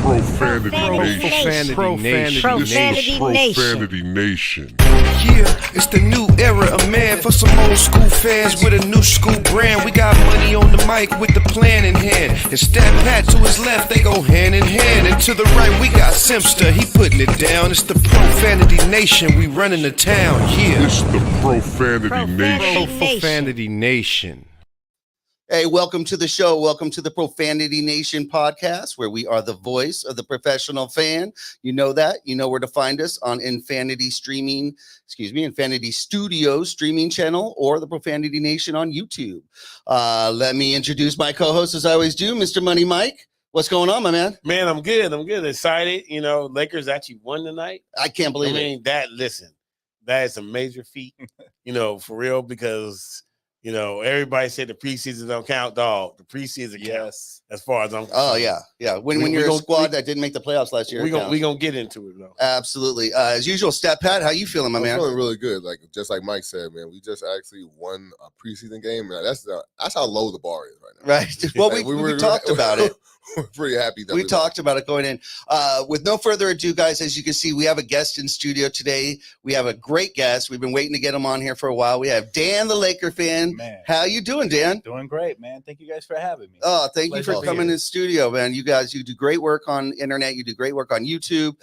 Profanity Nation. Profanity Nation. Yeah, it's the new era of man for some old school fans with a new school brand. We got money on the mic with the plan in hand. And Stat Pat to his left, they go hand in hand. And to the right, we got Simpster, he putting it down. It's the Profanity Nation, we running the town, yeah. It's the Profanity Nation. Profanity Nation. Hey, welcome to the show. Welcome to the Profanity Nation podcast, where we are the voice of the professional fan. You know that. You know where to find us on Infinity Studios streaming channel or the Profanity Nation on YouTube. Let me introduce my co-host, as I always do, Mr. Money Mike. What's going on, my man? Man, I'm good. Excited. You know, Lakers actually won tonight. I can't believe it. That is a major feat, you know, for real, because you know, everybody said the preseason don't count, dog. The preseason counts as far as I'm concerned. Oh, yeah. When you're a squad that didn't make the playoffs last year. We're gonna get into it, though. Absolutely. As usual, Stat Pat, how you feeling, my man? I'm feeling really good. Just like Mike said, man, we just actually won a preseason game. Man, that's how low the bar is right now. Right. Well, we talked about it. We're pretty happy that we talked about it going in. With no further ado, guys, as you can see, we have a guest in studio today. We have a great guest. We've been waiting to get him on here for a while. We have Dan, the Laker fan. Man. How you doing, Dan? Doing great, man. Thank you guys for having me. Oh, thank you Pleasure for to be coming here. in studio, man. You guys, you do great work on internet. You do great work on YouTube,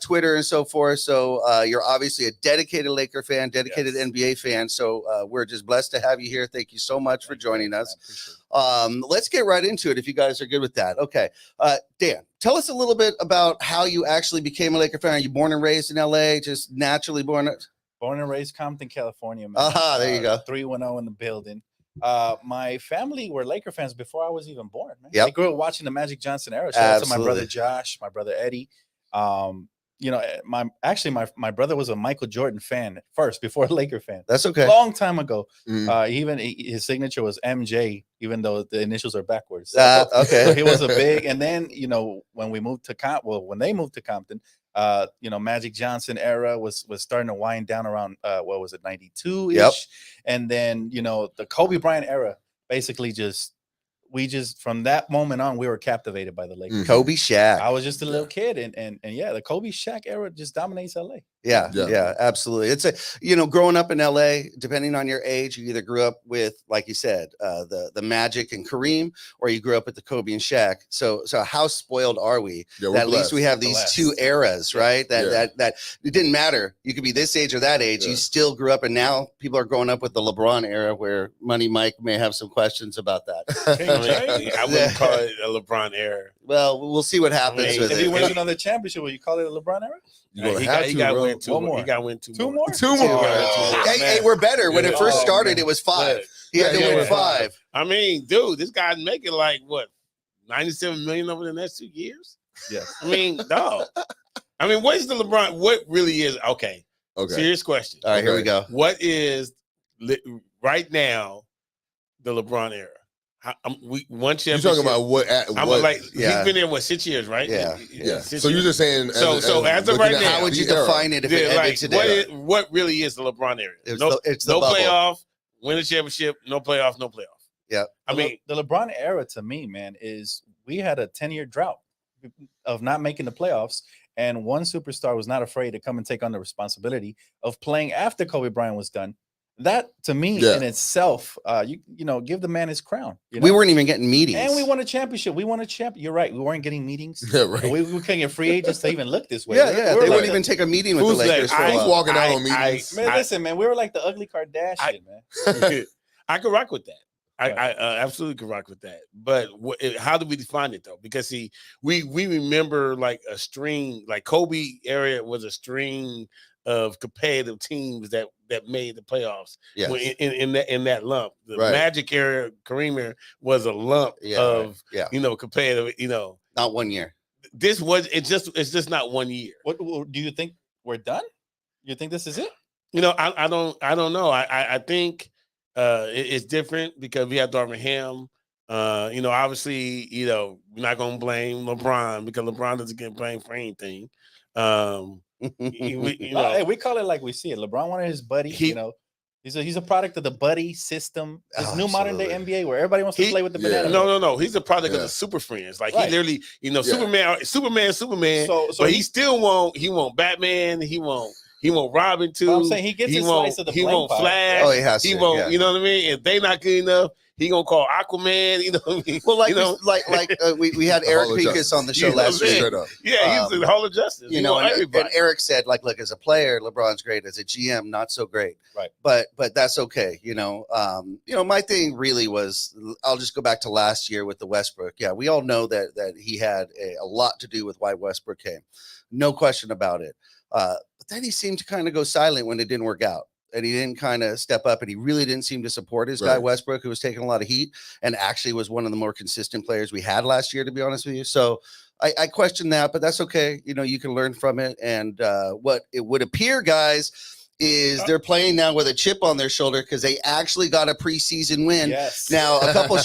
Twitter, and so forth. So you're obviously a dedicated Laker fan, dedicated NBA fan. So we're just blessed to have you here. Thank you so much for joining us. Let's get right into it if you guys are good with that. Okay. Dan, tell us a little bit about how you actually became a Laker fan. Are you born and raised in LA? Just naturally born? Born and raised Compton, California, man. There you go. 310 in the building. My family were Laker fans before I was even born, man. Yep. I grew up watching the Magic Johnson era. Shout out to my brother Josh, my brother Eddie. You know, my brother was a Michael Jordan fan first before a Laker fan. That's okay. Long time ago. Even his signature was MJ, even though the initials are backwards. Okay. So he was a big, and then, you know, when we moved to when they moved to Compton, you know, Magic Johnson era was starting to wind down around, 92-ish. Yep. And then, you know, the Kobe Bryant era, basically we from that moment on, we were captivated by the Lakers. Kobe, Shaq. I was just a little kid, and yeah, the Kobe Shaq era just dominates LA. Yeah, absolutely. It's growing up in LA, depending on your age, you either grew up with, like you said, the Magic and Kareem, or you grew up with the Kobe and Shaq. So how spoiled are we that at least we have these two eras, right? That it didn't matter. You could be this age or that age. You still grew up, and now people are growing up with the LeBron era, where Money Mike may have some questions about that. I wouldn't call it a LeBron era. Well, we'll see what happens with If it. he wins another championship, will you call it a LeBron era? He got to win two more. He got to win two more. Two more. Hey, we're better. When it first started, it was 5. He had to win 5. I mean, dude, this guy's making like what, $97 million over the next 2 years? Yes. I mean, dog. I mean, what is the LeBron? What really is okay? Serious question. All right, here we go. What is right now the LeBron era? One championship. You're talking about what? He's been there 6 years, right? Yeah. 6 So you're years. just saying. So as of right now, how would you define it if it ended today? What really is the LeBron era? It's no the bubble. Playoff, win a championship, no playoff. Yeah. I mean, the LeBron era to me, man, is we had a 10-year drought of not making the playoffs, and one superstar was not afraid to come and take on the responsibility of playing after Kobe Bryant was done. That to me in itself, you know, give the man his crown. You know? We weren't even getting meetings, and we won a championship. You're right. We weren't getting meetings. Yeah, right. We couldn't get free agents to even look this way. They wouldn't even take a meeting with the Lakers. Who's walking out on meetings? Man, we were like the ugly Kardashian, man. I could rock with that. I absolutely could rock with that. But how do we define it though? Because see, we remember like a string, like Kobe era was a string of competitive teams that made the playoffs. Yes. in that lump. The Magic era, Kareem era was a lump of competitive. Not 1 year. It's just not 1 year. What do you think? We're done? You think this is it? I don't know. I think it's different because we have Darvin Ham. Obviously, we're not gonna blame LeBron because LeBron doesn't get blamed for anything. Hey, we call it like we see it. LeBron wanted his buddy, He's a product of the buddy system. This Oh, new modern day absolutely. NBA where everybody wants to play with the Yeah. banana. No. He's a product of Yeah. the super friends. Like Right. he literally, Yeah. Superman. So But he still won't Batman. He won't Robin too. But I'm saying he gets his slice of the He blame won't pie. Flash. Oh, he has He to, won't. yeah. You know what I mean? If they not good enough, he gonna call Aquaman. You know what I mean? Well, like you know, we had The Eric Hall of Pincus Justice. on the show You know last what I'm week. Straight up. yeah, he's the Hall of Justice. You know, and everybody. Eric said, like, look, as a player, LeBron's great. As a GM, not so great. Right. But that's okay. You know, my thing really was, I'll just go back to last year with the Westbrook. Yeah, we all know that he had a lot to do with why Westbrook came. No question about it. But then he seemed to kind of go silent when it didn't work out. And he didn't kind of step up, and he really didn't seem to support his guy Right. Westbrook, who was taking a lot of heat and actually was one of the more consistent players we had last year, to be honest with you. So I question that, but that's okay. You know, you can learn from it. And what it would appear, guys, is they're playing now with a chip on their shoulder because they actually got a preseason win. Yes. Now, a couple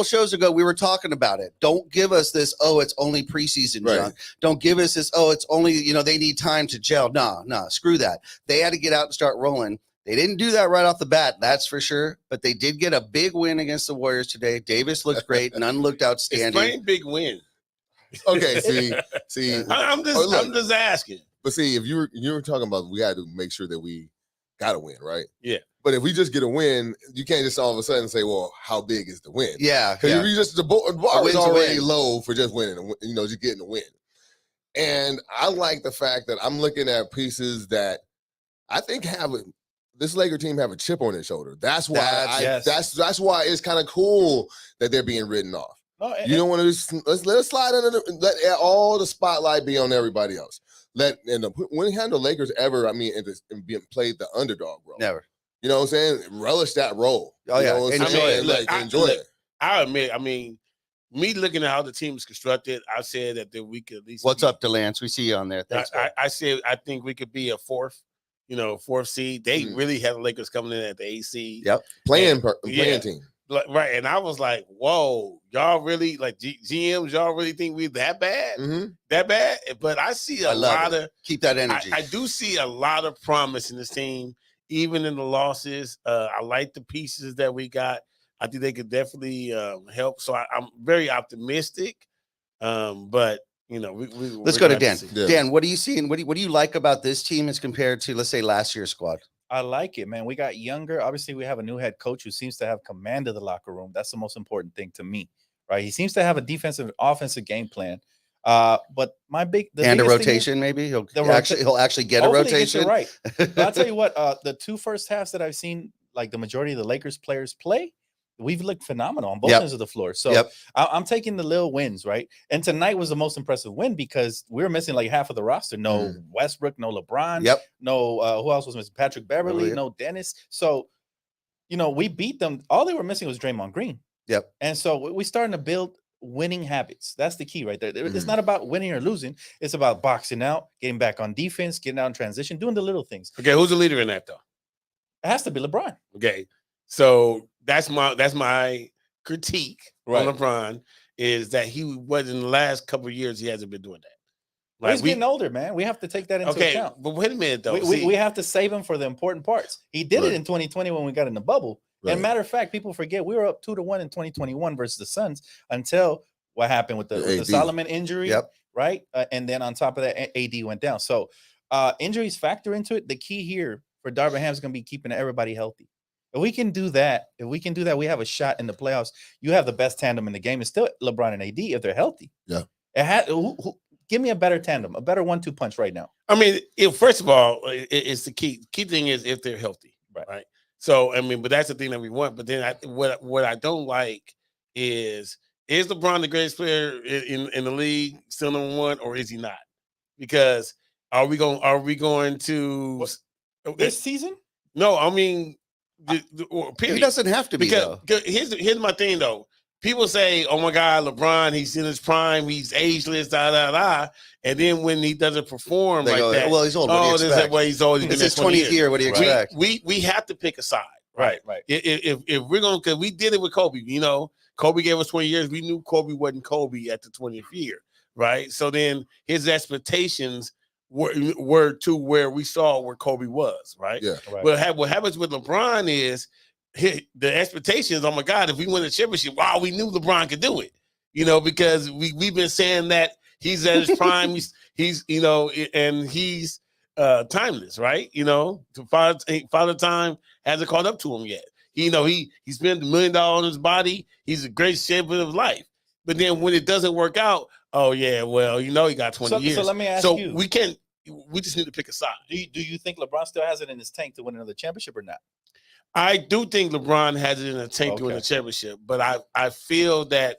shows ago, we were talking about it. Don't give us this, oh, it's only preseason, Right. John. Don't give us this, oh, it's only, they need time to gel. No, screw that. They had to get out and start rolling. They didn't do that right off the bat, that's for sure. But they did get a big win against the Warriors today. Davis looked great. Nunn looked outstanding. Explain big win. Okay, see. I'm Oh, look. just asking. But see, if you were talking about, we had to make sure that we got a win, right? Yeah. But if we just get a win, you can't just all of a sudden say, "Well, how big is the win?" Yeah. Because if you just the bar win's is a already win. low for just winning, just getting a win. And I like the fact that I'm looking at pieces that I think this Laker team have a chip on their shoulder. That's why that's why it's kind of cool that they're being written off. No, You don't want to just let it slide under let all the spotlight be on everybody else. When have the Lakers ever, and being played the underdog role? Never. You know what I'm saying? Relish that role. Oh, You yeah. know what I'm Enjoy saying? it. Enjoy it. I admit, me looking at how the team is constructed, I said that we could at least. What's up, DeLance? We see you on there. Thanks. I said I think we could be a fourth seed. They really had the Lakers coming in at the AC. Yep. Playing yeah. team. Right. And I was like, whoa, y'all really, like GMs, y'all really think we're that bad? Mm-hmm. That bad? But I see a love lot it. of Keep that energy. I do see a lot of promise in this team, even in the losses. I like the pieces that we got. I think they could definitely help. So I'm very optimistic. But Let's go to Dan. Yeah. Dan, what are you seeing? What do you like about this team as compared to, let's say, last year's squad? I like it, man. We got younger. Obviously, we have a new head coach who seems to have command of the locker room. That's the most important thing to me, right? He seems to have a defensive, offensive game plan. But And a biggest thing is- rotation, maybe he'll actually get a hopefully he gets rotation. it right. But I'll tell you what, the two first halves that I've seen, like the majority of the Lakers players play, we've looked phenomenal on both Yep. ends of the floor. So Yep. I'm taking the little wins, right? And tonight was the most impressive win because we were missing like half of the roster. No Westbrook, no LeBron, Yep. no who else was missing? Patrick Beverly, Yep. no Dennis. So, we beat them. All they were missing was Draymond Green. Yep. And so we're starting to build winning habits. That's the key right there. It's not about winning or losing. It's about boxing out, getting back on defense, getting out in transition, doing the little things. Okay, who's the leader in that though? It has to be LeBron. Okay, so that's my critique Right. on LeBron is that he was in the last couple of years he hasn't been doing that. But he's getting older, man. We have to take that into account. But wait a minute though. We have to save him for the important parts. He did it in 2020 when we got in the bubble. Right. And matter of fact, people forget we were up 2-1 in 2021 versus the Suns until what happened with the AD. Solomon injury, Yep. right? And then on top of that, AD went down. So injuries factor into it. The key here for Darvin Ham is going to be keeping everybody healthy. If we can do that, we have a shot in the playoffs. You have the best tandem in the game. It's still LeBron and AD if they're healthy. Yeah. Give me a better tandem, a better 1-2 punch right now. First of all, it's the key. Key thing is if they're healthy, right? So but that's the thing that we want. But then what I don't like is LeBron the greatest player in the league, still number one, or is he not? Because are we going to This season? No, He doesn't have to be, though. Here's my thing though. People say, "Oh my God, LeBron, he's in his prime, he's ageless, da da da," and then when he doesn't perform They like go, that, "Well, he's old. What do you expect?" Well, he's always It's been his there 20 20th year. What do you expect? We have to pick a side, right? Right. If we're gonna, because we did it with Kobe, Kobe gave us 20 years. We knew Kobe wasn't Kobe at the 20th year, right? So then his expectations were to where we saw where Kobe was, right? Yeah. Right. What happens with LeBron is the expectations. Oh my God, if we win the championship, wow, we knew LeBron could do it. Because we've been saying that he's at his prime. he's and he's timeless, right? Father Time hasn't caught up to him yet. He spent $1 million on his body. He's a great shape of his life. But then when it doesn't work out, oh yeah, well, he got 20 years. So let me ask you. We just need to pick a side. Do you think LeBron still has it in his tank to win another championship or not? I do think LeBron has it in a tank to win a championship, but I feel that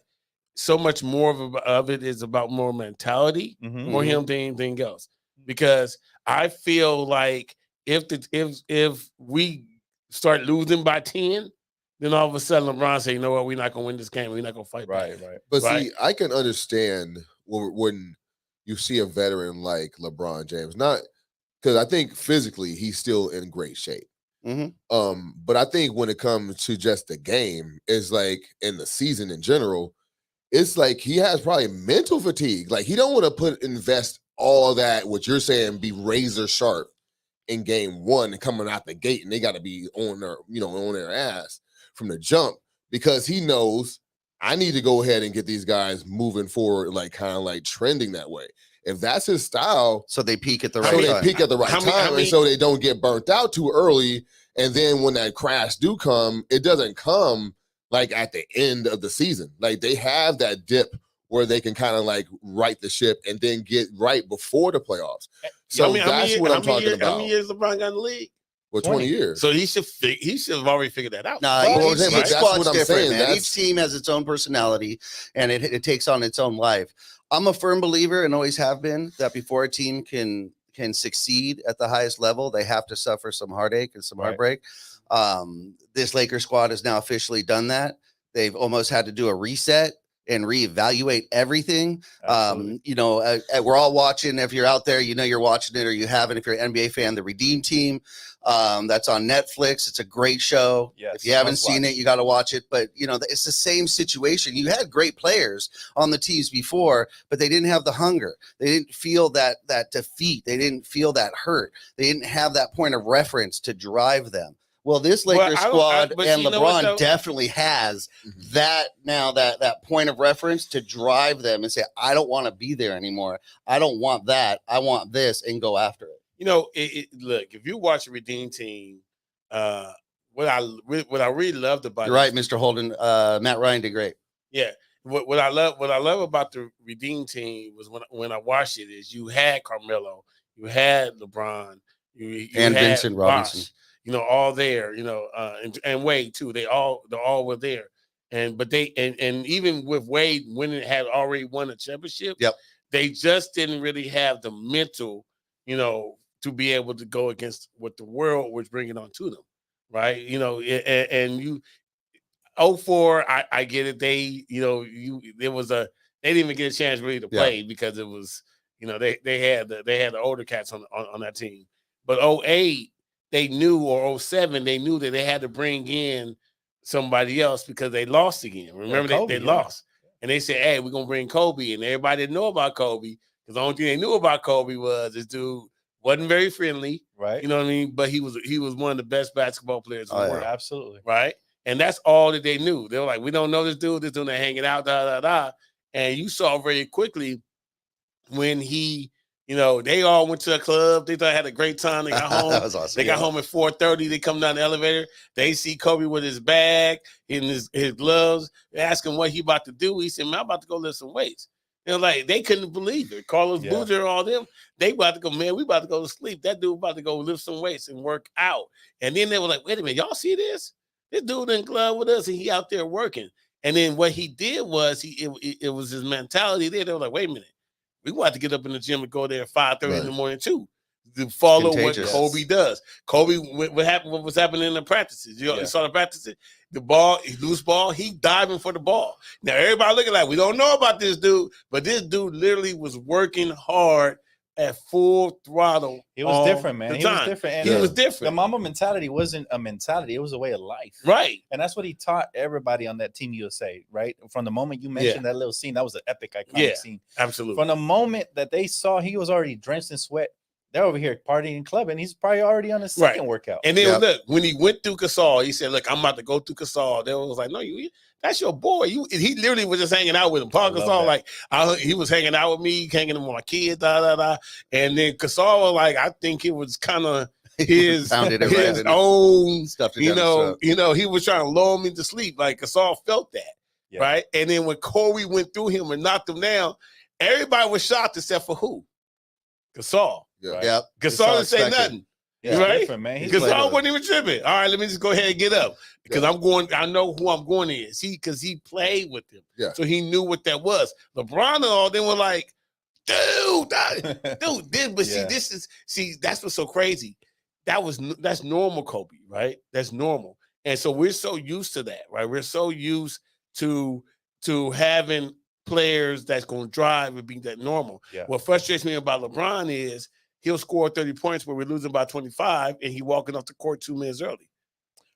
so much more of it is about more mentality, more him than anything else. Because I feel like if we start losing by 10, then all of a sudden LeBron say, you know what, we're not gonna win this game, we're not gonna fight back. Right. But see, I can understand when you see a veteran like LeBron James, not because I think physically he's still in great shape. But I think when it comes to just the game, it's like in the season in general, it's like he has probably mental fatigue. Like he don't want to invest all that, what you're saying, be razor sharp in game one and coming out the gate, and they got to be on their ass from the jump, because he knows I need to go ahead and get these guys moving forward, like kind of like trending that way. If that's his style, so they peak at the right time. They peak at the right time, and so they don't get burnt out too early. And then when that crash do come, it doesn't come like at the end of the season. Like they have that dip where they can kind of like right the ship and then get right before the playoffs. So that's what I'm talking about. How many years LeBron got in the league? Well, 20 years. So he should have already figured that out. No, each squad's different, man. That's... Each team has its own personality, and it takes on its own life. I'm a firm believer, and always have been, that before a team can succeed at the highest level, they have to suffer some heartache and some heartbreak. This Lakers squad has now officially done that. They've almost had to do a reset and reevaluate everything. We're all watching. If you're out there, you're watching it, or you haven't. If you're an NBA fan, the Redeem Team, that's on Netflix. It's a great show. Yes, if you haven't seen it, you got to watch it. But it's the same situation. You had great players on the teams before, but they didn't have the hunger. They didn't feel that defeat. They didn't feel that hurt. They didn't have that point of reference to drive them. Well, this Lakers squad and LeBron definitely has that now, that point of reference to drive them and say, I don't want to be there anymore. I don't want that. I want this, and go after it. Look, if you watch the Redeem Team, what I really loved about You're right, Mr. Holden. Matt Ryan did great. Yeah. What I love about the Redeem Team was when I watched it is you had Carmelo, you had LeBron, you and had Vincent Robinson. Bosh, all there, and Wade too. They all were there. But even with Wade, when it had already won a championship, they just didn't really have the mental, to be able to go against what the world was bringing on to them, right? And you 04, I get it. They didn't even get a chance really to play because it was, they had the older cats on that team. But 08, they knew, or 07, they knew that they had to bring in somebody else because they lost again. Remember, they lost. And they said, hey, we're going to bring Kobe. And everybody didn't know about Kobe, because the only thing they knew about Kobe was this dude wasn't very friendly. Right. You know what I mean? But he was one of the best basketball players in the world. Absolutely. Right. And that's all that they knew. They were like, we don't know this dude. This dude ain't hanging out, And you saw very quickly when he, they all went to the club. They thought they had a great time. They got home. That was awesome. They got home at 4:30. They come down the elevator. They see Kobe with his bag and his gloves. They ask him what he about to do. He said, man, I'm about to go lift some weights. They couldn't believe it. Carlos Boozer, all them, they about to go, man, we about to go to sleep. That dude about to go lift some weights and work out. And then they were like, wait a minute, y'all see this? This dude in club with us, and he out there working. And then what he did was, it was his mentality there. They were like, wait a minute. We want to get up in the gym and go there at 5:30 in the morning too, to follow what Kobe does. Kobe, what was happening in the practices? You saw the practices. The ball, loose ball, he diving for the ball. Now everybody looking like, we don't know about this dude, but this dude literally was working hard at full throttle. It was different, man. He was different. And he was different. The Mamba mentality wasn't a mentality; it was a way of life, right? And that's what he taught everybody on that Team USA, right? From the moment you mentioned that little scene, that was an epic, iconic scene. Absolutely. From the moment that they saw, he was already drenched in sweat, they're over here partying and clubbing. He's probably already on his second workout. And then look, when he went through Gasol, he said, "Look, I'm about to go through Gasol." They was like, "No, that's your boy." He literally was just hanging out with him. Paul Gasol, like he was hanging out with me, hanging with my kids, And then Gasol was like, I think it was kind of his own stuff. He was trying to lull me to sleep. Like Gasol felt that, right? And then when Kobe went through him and knocked him down, everybody was shocked except for who? Gasol. Yeah. Gasol didn't say nothing. Yeah, right? Man. Gasol wasn't even tripping. All right, let me just go ahead and get up because I know who I'm going to is. Because he played with him. Yeah. So he knew what that was. LeBron and all them were like, dude. But that's what's so crazy. That's normal, Kobe, right? That's normal. And so we're so used to that, right? We're so used to having players that's going to drive and be that normal. Yeah. What frustrates me about LeBron is he'll score 30 points where we're losing by 25 and he walking off the court 2 minutes early.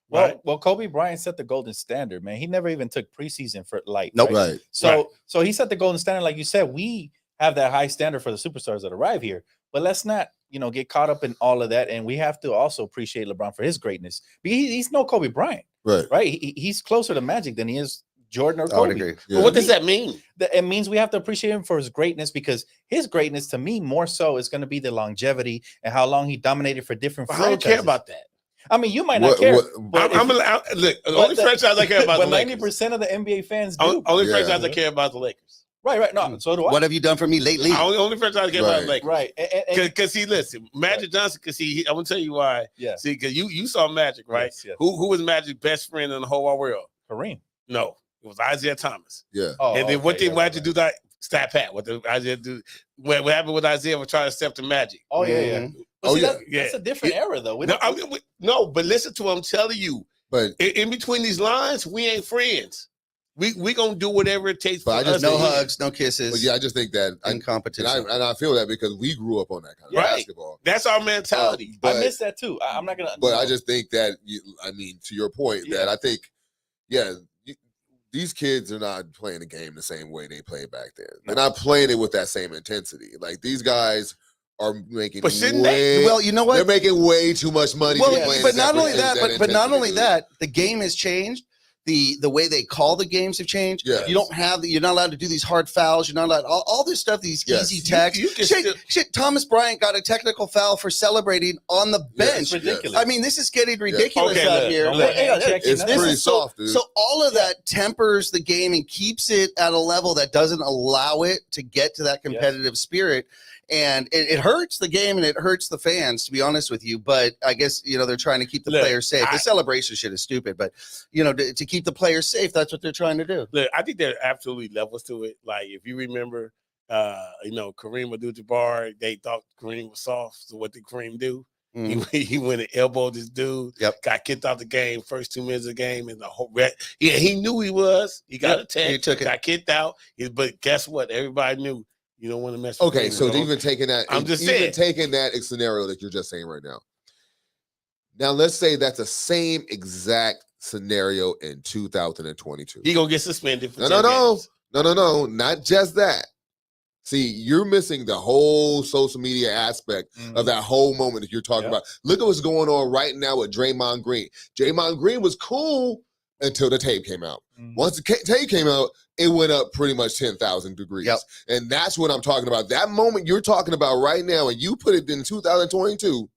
Right? Well, Kobe Bryant set the golden standard, man. He never even took preseason for light. Nope. Right. So he set the golden standard. Like you said, we have that high standard for the superstars that arrive here, but let's not, get caught up in all of that. And we have to also appreciate LeBron for his greatness. He's no Kobe Bryant, right? He's closer to Magic than he is Jordan or Kobe. I would agree. Yeah. But what does that mean? It means we have to appreciate him for his greatness, because his greatness, to me, more so is going to be the longevity and how long he dominated for different franchises. I don't care about that. I mean, you might not care. Look, the only franchise I care about but the Lakers. 90% of the NBA fans do. Only franchise I care about the Lakers. Right. No, so do I. What have you done for me lately? Only franchise I care about the Lakers. Right. Because listen, Magic Johnson, because I'm going to tell you why. Yeah. See, because you saw Magic, right? Yes. Who was Magic's best friend in the whole wide world? Kareem. No. It was Isaiah Thomas. Yeah. And then what did Magic do? That Stat Pat. What did Isaiah do? What happened with Isaiah was trying to step to Magic. Oh yeah. That's a different era though. But listen to what I'm telling you. But in between these lines, we ain't friends. We gonna do whatever it takes for us. No hugs, no kisses. But yeah, I just think that in competition. And I feel that because we grew up on that kind of basketball. That's our mentality. I miss that too. I'm not gonna. But I just think that to your point, that I think, these kids are not playing the game the same way they played back then. They're not playing it with that same intensity. Like these guys are making. But shouldn't they? Well, you know what? They're making way too much money. Well, but not only that, but not only that, the game has changed. The way they call the games have changed. Yes. You don't have you're not allowed to do these hard fouls. You're not allowed all this stuff. These easy techs. Shit. Thomas Bryant got a technical foul for celebrating on the bench. It's ridiculous. I mean, this is getting ridiculous out here. It's pretty soft, dude. So all of that tempers the game and keeps it at a level that doesn't allow it to get to that competitive spirit. And it hurts the game and it hurts the fans, to be honest with you. But I guess, they're trying to keep the players safe. The celebration shit is stupid, but, to keep the players safe, that's what they're trying to do. Look, I think there are absolutely levels to it. Like, if you remember, Kareem Abdul-Jabbar, they thought Kareem was soft. So what did Kareem do? Mm-hmm. He went and elbowed this dude. Yep. Got kicked out the game first 2 minutes of the game, and the whole he knew he was. He got attacked. Got kicked out. But guess what? Everybody knew. You don't want to mess with Okay, so even taking that, taking that scenario that you're just saying right now. Now, let's say that's the same exact scenario in 2022. He gonna get suspended for No, not just that. See, you're missing the whole social media aspect of that whole moment that you're talking about. Look at what's going on right now with Draymond Green. Draymond Green was cool until the tape came out. Once the tape came out, it went up pretty much 10,000 degrees. Yep. And that's what I'm talking about. That moment you're talking about right now, and you put it in 2022,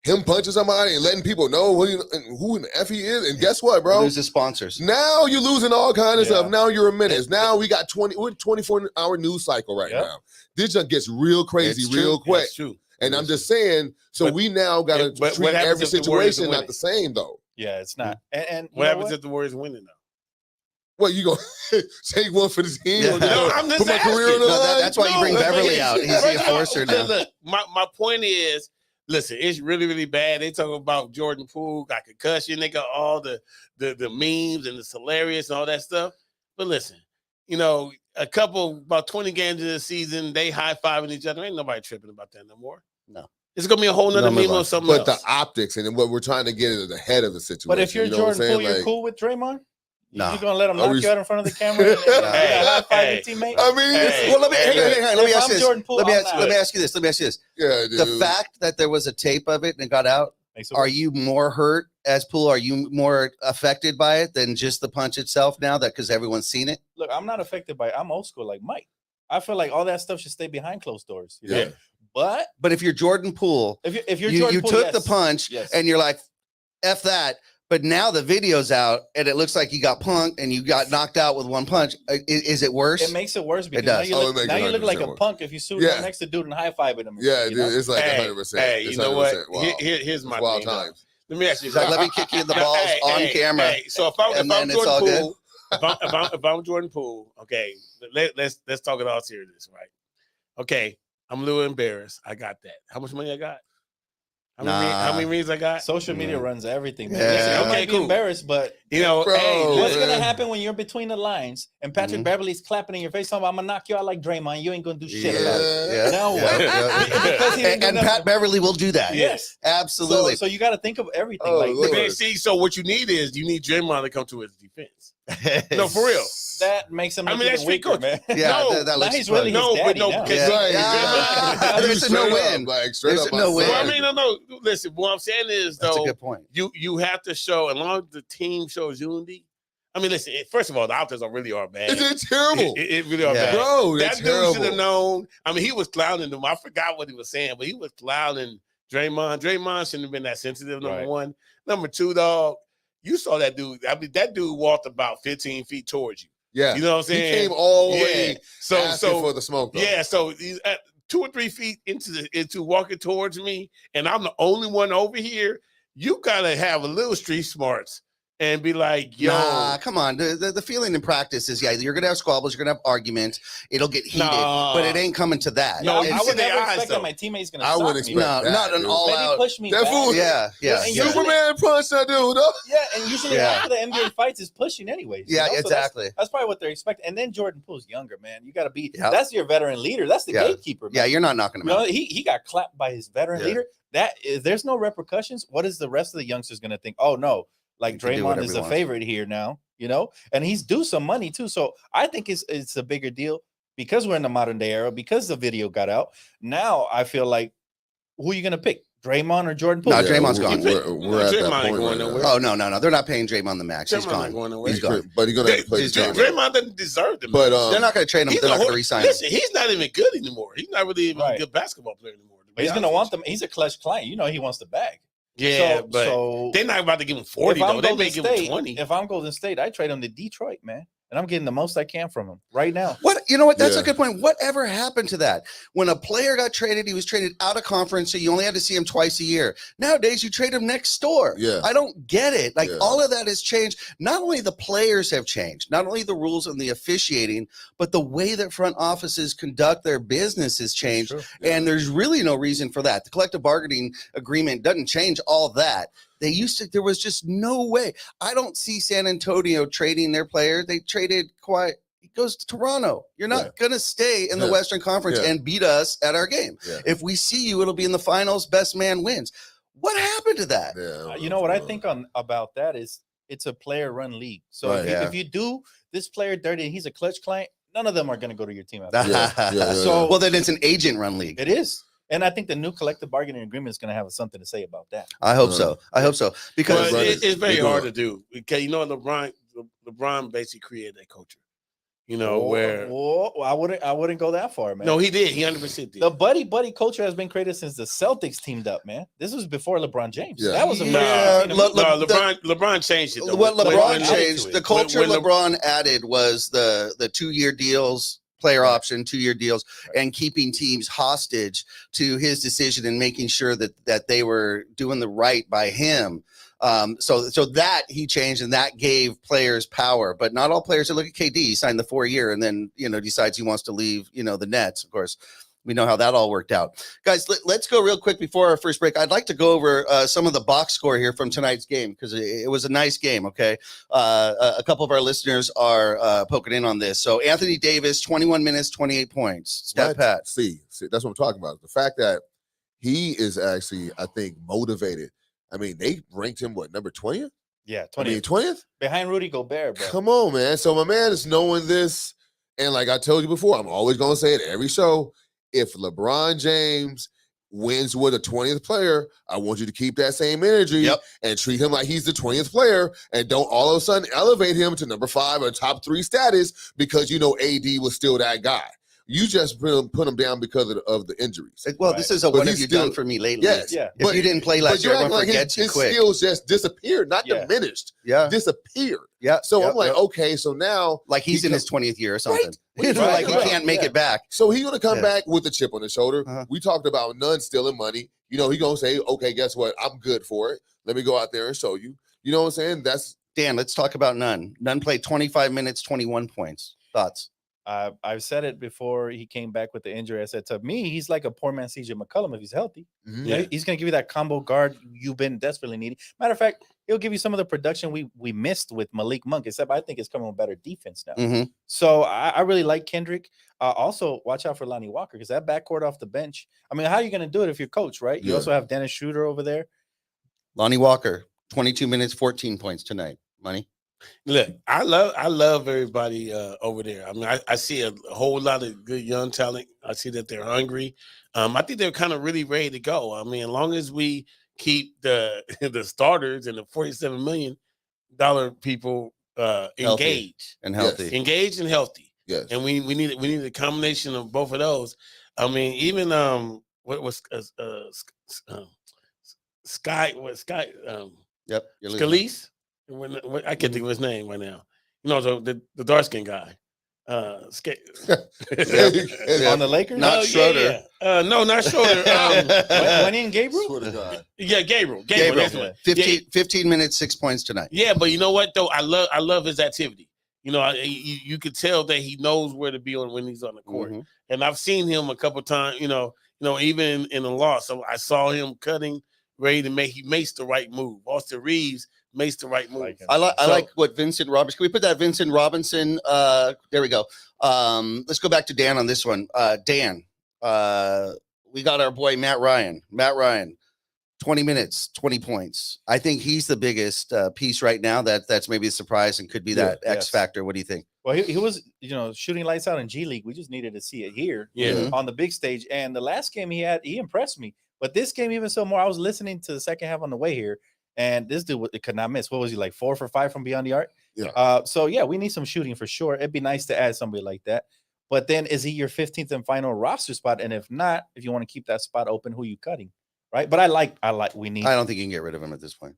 him punching somebody and letting people know who in the F he is. And guess what, bro? Loses sponsors. Now you're losing all kinds of stuff. Now you're a menace. Now we got 24-hour news cycle right now. This just gets real crazy real quick. That's true. And I'm just saying, we now got to treat every situation not the same, though. Yeah, it's not. And what happens if the Warriors winning, though? What, you gonna take one for the team? Yeah. No, I'm just put my career on the line? That's why you bring Beverly out. He's the enforcer now. Look, my point is, listen, it's really, really bad. They talk about Jordan Poole got concussion. They got all the memes and it's hilarious and all that stuff. But listen, about 20 games in the season, they high-fiving each other. Ain't nobody tripping about that no more. No. It's going to be a whole nother meme or something But else. the optics and what we're trying to get is ahead of the situation. But if you're Jordan Poole, you're cool with Draymond? No. You gonna let him Are knock we- you out in front of the camera? And high five your teammate? I mean, Well, let me let me If ask I'm you this. Jordan Poole, Let me I'm ask, not. let me ask you this. Let me ask you this. yeah, dude. The fact that there was a tape of it and it got out, Makes it are worse. you more hurt as Poole? Are you more affected by it than just the punch itself now that because everyone's seen it? Look, I'm not affected by it. I'm old school like Mike. I feel like all that stuff should stay behind closed doors. You know? Yeah. But But if you're Jordan Poole, if you're you Jordan Poole, took yes. the punch Yes. and you're like, F that. But now the video's out and it looks like you got punked and you got knocked out with one punch. Is it worse? It makes it worse because does. now Oh, you it makes look, it now you look like 100% a worse. punk if you suit Yeah. up next to dude and high fiving him. Yeah, you dude, know? it's like Hey, 100%. hey, It's you know what? 100%. Wow. Here's my It's wild thing. though. times. Let me ask you. He's like, let me kick you in the balls on camera. Hey, so if I'm And then it's Jordan all good. Poole, if I'm Jordan Poole, okay, let's talk it all serious, right? Okay, I'm a little embarrassed. I got that. How much money I got? How many rings I got? Social media runs everything, man. Yeah. Listen, you Okay, might be cool. embarrassed, but You know, Bro, hey, what's man. gonna happen when you're between the lines and Patrick Mhm. Beverly's clapping in your face? Talking about, I'm gonna knock you out like Draymond. You ain't gonna do shit about it. Yeah. Now yeah, what? yeah. Because he didn't And, do and nothing. Pat Beverly will do that. Yes. Absolutely. So you got to think of everything. Oh, like Lord. Man, see, so what you need Draymond to come to his defense. No, for real. that makes him. I look mean, even that's street weaker, coach. man. Yeah, No, that now looks he's really No, his but daddy no, now. because Yeah. Right. Yeah. There's Straight no up, win. Like, straight There's up no my win. Well, son. I mean, no. Listen, what I'm saying is, That's a though, good point. you have to show, as long as the team shows unity. I mean, listen. First of all, the outfits really are bad. It's terrible. It really are Yeah. bad. Bro, That that's dude should have terrible. known. I mean, he was clowning them. I forgot what he was saying, but he was clowning Draymond. Draymond shouldn't have been that sensitive. Number Right. one. Number two, dog. You saw that dude. I mean, that dude walked about 15 feet towards you. Yeah. You know what I'm He saying? came all the Yeah. way So asking for the smoke, though. yeah. So he's at 2 or 3 feet into walking towards me, and I'm the only one over here. You gotta have a little street smarts and be like, yo, Nah, come on. The feeling in practice is, yeah, you're going to have squabbles, you're going to have arguments. It'll get heated, Nah. but it ain't coming to that. No, I you would see their never eyes, expect though. that my teammate's gonna I stop wouldn't me. expect No, that, not an dude. all Maybe out. push me That back. fool- Yeah, yeah. And yeah. Superman punched that dude, though. Yeah, and usually Yeah. after the NBA fights is pushing anyways. Yeah, So exactly. That's probably what they're expecting. And then Jordan Poole's younger, man. You got to be. Yep. That's your veteran leader. That's the Yeah. gatekeeper. Man. Yeah, you're not knocking him You know, out. he got clapped by his veteran Yeah. leader. That is, there's no repercussions. What is the rest of the youngsters going to think? Oh no, like He can do Draymond whatever is he the wants. favorite here now. You know, and he's due some money too. So I think it's a bigger deal because we're in the modern day era. Because the video got out. Now I feel like who are you going to pick? Draymond or Jordan Poole? No, Draymond's gone. We're at Draymond that ain't point going right now. nowhere. Oh, no. They're not paying Draymond the max. He's Draymond gone. ain't going nowhere. He's gone. But he's gonna have to play the game. Draymond doesn't deserve it. But They're not going to trade him. He's They're not a going to hor- re-sign him. Listen, he's not even good anymore. He's not really even Right. a good basketball player anymore. to be But he's going to honest want with them. He's a clutch client. You know, he wants the bag. you. Yeah, So- but so they're not about to give him 40, if I'm though. They Golden may give him State, 20. If I'm Golden State, I trade him to Detroit, man. And I'm getting the most I can from him right now. What you know what? That's Yeah. a good point. Whatever happened to that? When a player got traded, he was traded out of conference, so you only had to see him twice a year. Nowadays, you trade him next door. Yeah. I don't get it. Like Yeah. all of that has changed. Not only the players have changed, not only the rules and the officiating, but the way that front offices conduct their business has changed. True. And there's really no reason for that. The collective bargaining agreement doesn't change all that. There was just no way. I don't see San Antonio trading their player. They traded Kawhi. He goes to Toronto. You're not going to stay in the Yeah. Western Conference Yeah. and beat us at our game. Yeah. If we see you, it'll be in the finals. Best man wins. What happened to that? Yeah, You know what I think about that is it's a player-run league. So Right. if you do this player dirty and he's a clutch client, none of them are going to go to your team after that. Yeah. So- well, then it's an agent run league. It is. And I think the new collective bargaining agreement is going to have something to say about that. I hope so. I hope so. Because But brothers, it's very they hard doing to do. Okay, you know, LeBron basically created that culture. You know, where I wouldn't go that far, man. no, he did. He 100% did. The buddy culture has been created since the Celtics teamed up, man. This was before LeBron James. Yeah. That was a Yeah, LeBron changed it. Though. what When- LeBron when- changed, the culture when LeBron added was the 2-year deals, player option, 2-year deals, and keeping teams hostage to his decision and making sure that they were doing the right by him. So that he changed and that gave players power, but not all players. Look at KD, he signed the 4-year and then, decides he wants to leave, the Nets. Of course, we know how that all worked out. Guys, let's go real quick before our first break. I'd like to go over some of the box score here from tonight's game because it was a nice game, okay? A couple of our listeners are poking in on this. So Anthony Davis, 21 minutes, 28 points. Stat Pat. See, that's what I'm talking about. The fact that he is actually, I think, motivated. I mean, they ranked him, number 20th? Yeah, I 20th. mean, 20th? Behind Rudy Gobert, bro. Come on, man. So my man is knowing this. And like I told you before, I'm always going to say it every show. If LeBron James wins with a 20th player, I want you to keep that same energy and treat him like he's the 20th player and don't all of a sudden elevate him to number 5 or top 3 status because you know AD was still that guy. You just put him down because of the injuries. Well, this is a what have you done for me lately? Yes. Yeah. If you didn't play last year, everyone forgets you his quick. skills just disappeared, not diminished. Yeah. Disappeared. Yeah. So I'm like, okay, so now like he's in his 20th year or something. Right. Like he can't make it back. So he's gonna come back with a chip on his shoulder. Uh-huh. We talked about none stealing money. You know, he's gonna say, okay, guess what? I'm good for it. Let me go out there and show you. You know what I'm saying? That's Dan, let's talk about Nunn. Nunn played 25 minutes, 21 points. Thoughts? I've said it before he came back with the injury. I said, to me, he's like a poor man CJ McCollum if he's healthy. Mhm. You know, he's going to give you that combo guard you've been desperately needing. Matter of fact, he'll give you some of the production we missed with Malik Monk, except I think it's coming with better defense now. Mm-hmm. So I really like Kendrick. Also, watch out for Lonnie Walker because that backcourt off the bench. I mean, how are you going to do it if you're coach, right? You also have Dennis Schroeder over there. Lonnie Walker, 22 minutes, 14 points tonight. Money. Look, I love everybody over there. I mean, I see a whole lot of good young talent. I see that they're hungry. I think they're kind of really ready to go. I mean, as long as we keep the starters and the $47 million people engaged and healthy. Engaged and healthy. Yes. And we need a combination of both of those. I mean, even what was Sky Yep. You're losing. Scalise. I can't think of his name right now. You know, the dark skinned guy. On the Lakers? Not Schroeder. No, not Schroeder. Wendy and Gabriel? Swear to God. Yeah, Gabriel. That's what. 15 minutes, 6 points tonight. Yeah, but you know what though? I love his activity. You know, you could tell that he knows where to be when he's on the court. Mm-hmm. And I've seen him a couple times. You know, even in the loss, so I saw him cutting, ready to make. He makes the right move. Austin Reeves makes the right move. I like what Vincent Robinson. Can we put that Vincent Robinson? There we go. Let's go back to Dan on this one. Dan, we got our boy Matt Ryan. 20 minutes, 20 points. I think he's the biggest piece right now. That's maybe a surprise and could be that X factor. What do you think? Well, he was, shooting lights out in G League. We just needed to see it here on the big stage. And the last game he impressed me. But this game, even so more, I was listening to the second half on the way here. And this dude could not miss. What was he, like 4 for 5 from beyond the arc? Yeah. So, we need some shooting for sure. It'd be nice to add somebody like that. But then is he your 15th and final roster spot? And if not, if you want to keep that spot open, who are you cutting? Right. But I don't think you can get rid of him at this point.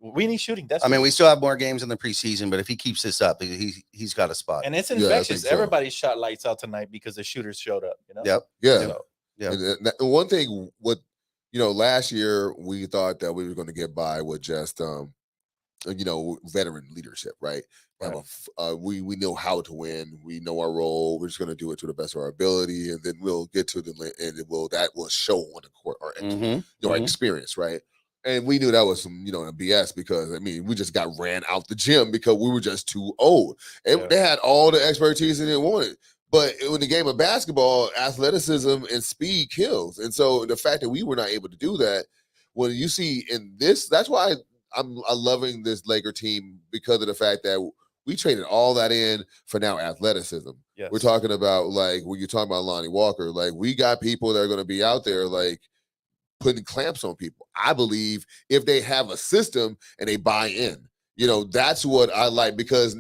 We need shooting. I mean, we still have more games in the preseason, but if he keeps this up, he's got a spot. And it's infectious. Everybody shot lights out tonight because the shooters showed up. Yep. Yeah. So, And one thing, last year we thought that we were going to get by with just, veteran leadership, right? We know how to win. We know our role. We're just going to do it to the best of our ability, and then we'll get to the and that will show on the court our our experience, right? And we knew that was some BS because we just got ran out the gym because we were just too old, and they had all the expertise they wanted. But in the game of basketball, athleticism and speed kills, and so the fact that we were not able to do that, when you see in this, that's why I'm loving this Laker team because of the fact that we traded all that in for now athleticism. Yes. We're talking about when you're talking about Lonnie Walker, we got people that are going to be out there putting clamps on people. I believe if they have a system and they buy in, that's what I like because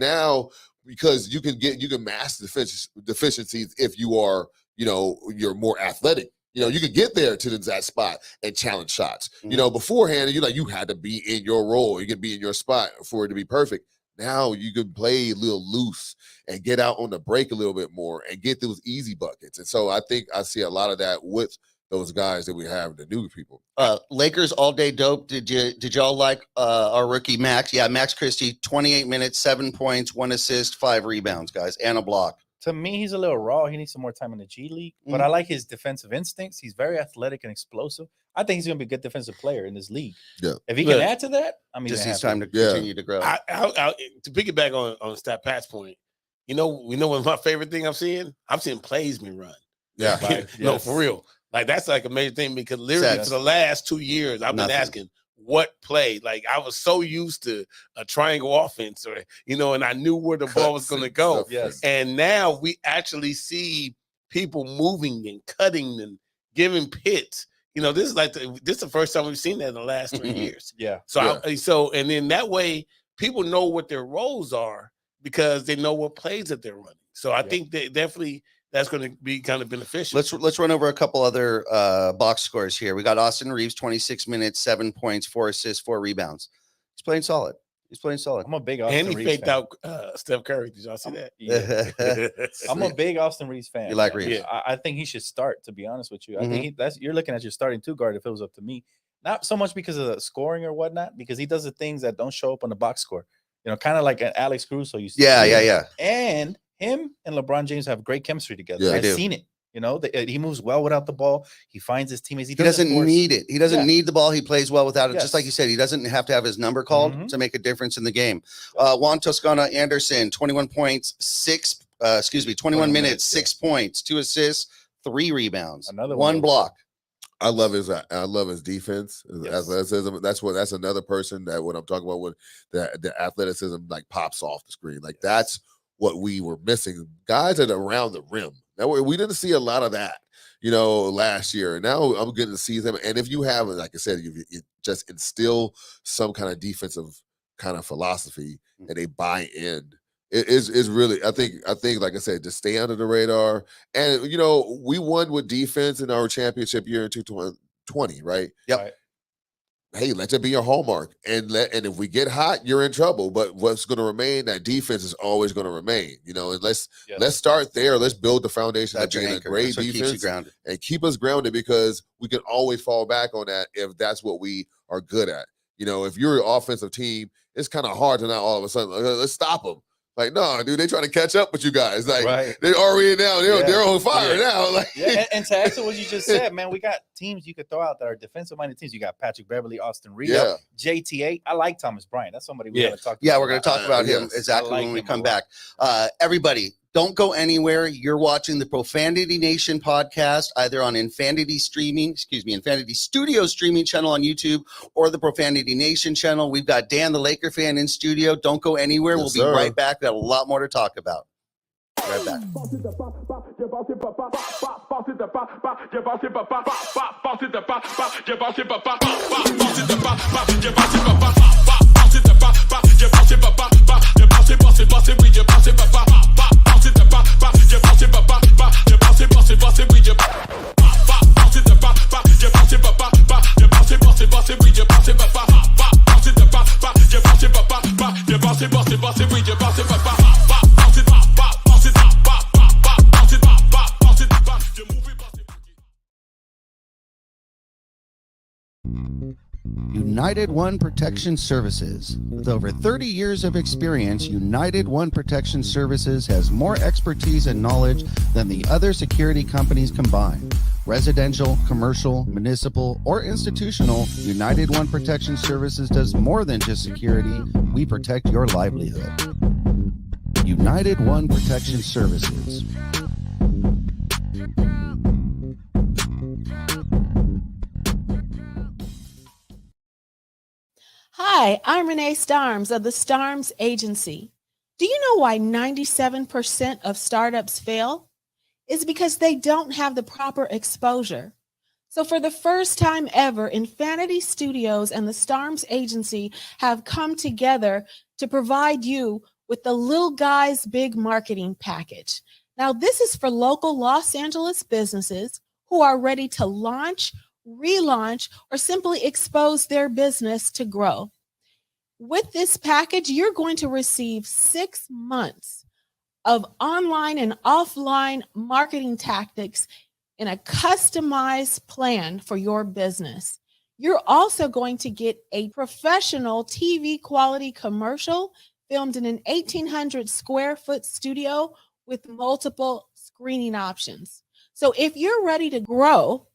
you can mask deficiencies if you are, you're more athletic. You can get there to that spot and challenge shots. Beforehand, you had to be in your role. You can be in your spot for it to be perfect. Now you can play a little loose and get out on the break a little bit more and get those easy buckets. And so I think I see a lot of that with those guys that we have, the new people. Lakers all day dope. Did y'all like our rookie Max? Yeah, Max Christie, 28 minutes, 7 points, 1 assist, 5 rebounds, guys, and a block. To me, he's a little raw. He needs some more time in the G League. But I like his defensive instincts. He's very athletic and explosive. I think he's going to be a good defensive player in this league. Yeah. If he can add to that, just needs time to continue to grow. To piggyback on Stat Pat's point, what my favorite thing I'm seeing Playsman run. Yeah. No, for real. That's like a major thing because literally for the last 2 years, I've been asking, what play. Like I was so used to a triangle offense, or and I knew where the ball was going to go. Yes. And now we actually see people moving and cutting and giving pits. This is this is the first time we've seen that in the last 3 years. Yeah. So and then that way people know what their roles are because they know what plays that they're running. So I think that definitely that's going to be kind of beneficial. Let's run over a couple other box scores here. We got Austin Reeves, 26 minutes, 7 points, 4 assists, 4 rebounds. He's playing solid. I'm a big Austin Reeves faked fan. out Steph Curry. Did y'all see that? Yeah. I'm a big Austin Reeves fan. You like Reeves? Yeah. I think he should start, to be honest with you. I think you're looking at your starting 2 guard if it was up to me. Not so much because of the scoring or whatnot, because he does the things that don't show up on the box score. kind of like an Alex Caruso used to. Yeah. And him and LeBron James have great chemistry together. Yeah, I've seen it. He moves well without the ball. He finds his teammates. He doesn't need it. He doesn't need the ball. He plays well without it. Yes. Just like you said, he doesn't have to have his number called to make a difference in the game. Juan Toscano Anderson, 21 points, 21 minutes, 6 points, 2 assists, 3 rebounds, Another one block. I love his defense, his Yes. athleticism. That's another person that when I'm talking about when the athleticism like pops off the screen. Like that's what we were missing. Guys that are around the rim. Now we didn't see a lot of that, last year. And now I'm getting to see them. And if you have, like I said, you just instill some kind of defensive kind of philosophy and they buy in. It is really, I think, like I said, just stay under the radar. And we won with defense in our championship year in 2020, right? Yep. Right. Hey, let it be your hallmark. And if we get hot, you're in trouble. But what's going to remain, that defense is always going to remain. And let's start there. Let's build the foundation of being a great defense and keep us grounded, because we can always fall back on that if that's what we are good at. If you're an offensive team, it's kind of hard to not all of a sudden let's stop them. Like, no, dude, they trying to catch up with you guys. Like, they're already now. They're on fire now. Like, and to add to what you just said, man, we got teams you could throw out that are defensive-minded teams. You got Patrick Beverly, Austin Reeves, JTA. I like Thomas Bryant. That's somebody we haven't talked about. Yeah, we're going to talk about him exactly when we come back. Everybody, don't go anywhere. You're watching the Profanity Nation podcast, either on Infinity Studio streaming channel on YouTube or the Profanity Nation channel. We've got Dan, the Laker fan, in studio. Don't go anywhere. We'll be right back. We got a lot more to talk about. Right back. United One Protection Services. With over 30 years of experience, United One Protection Services has more expertise and knowledge than the other security companies combined. Residential, commercial, municipal, or institutional, United One Protection Services does more than just security. We protect your livelihood. United One Protection Services. Hi, I'm Renee Starms of the Starms Agency. Do you know why 97% of startups fail? It's because they don't have the proper exposure. So for the first time ever, Infinity Studios and the Starms Agency have come together to provide you with the Little Guys Big Marketing Package. Now, this is for local Los Angeles businesses who are ready to launch, relaunch, or simply expose their business to grow. With this package, you're going to receive 6 months of online and offline marketing tactics in a customized plan for your business. You're also going to get a professional TV quality commercial filmed in an 1,800 square foot studio with multiple screening options. So if you're ready to grow,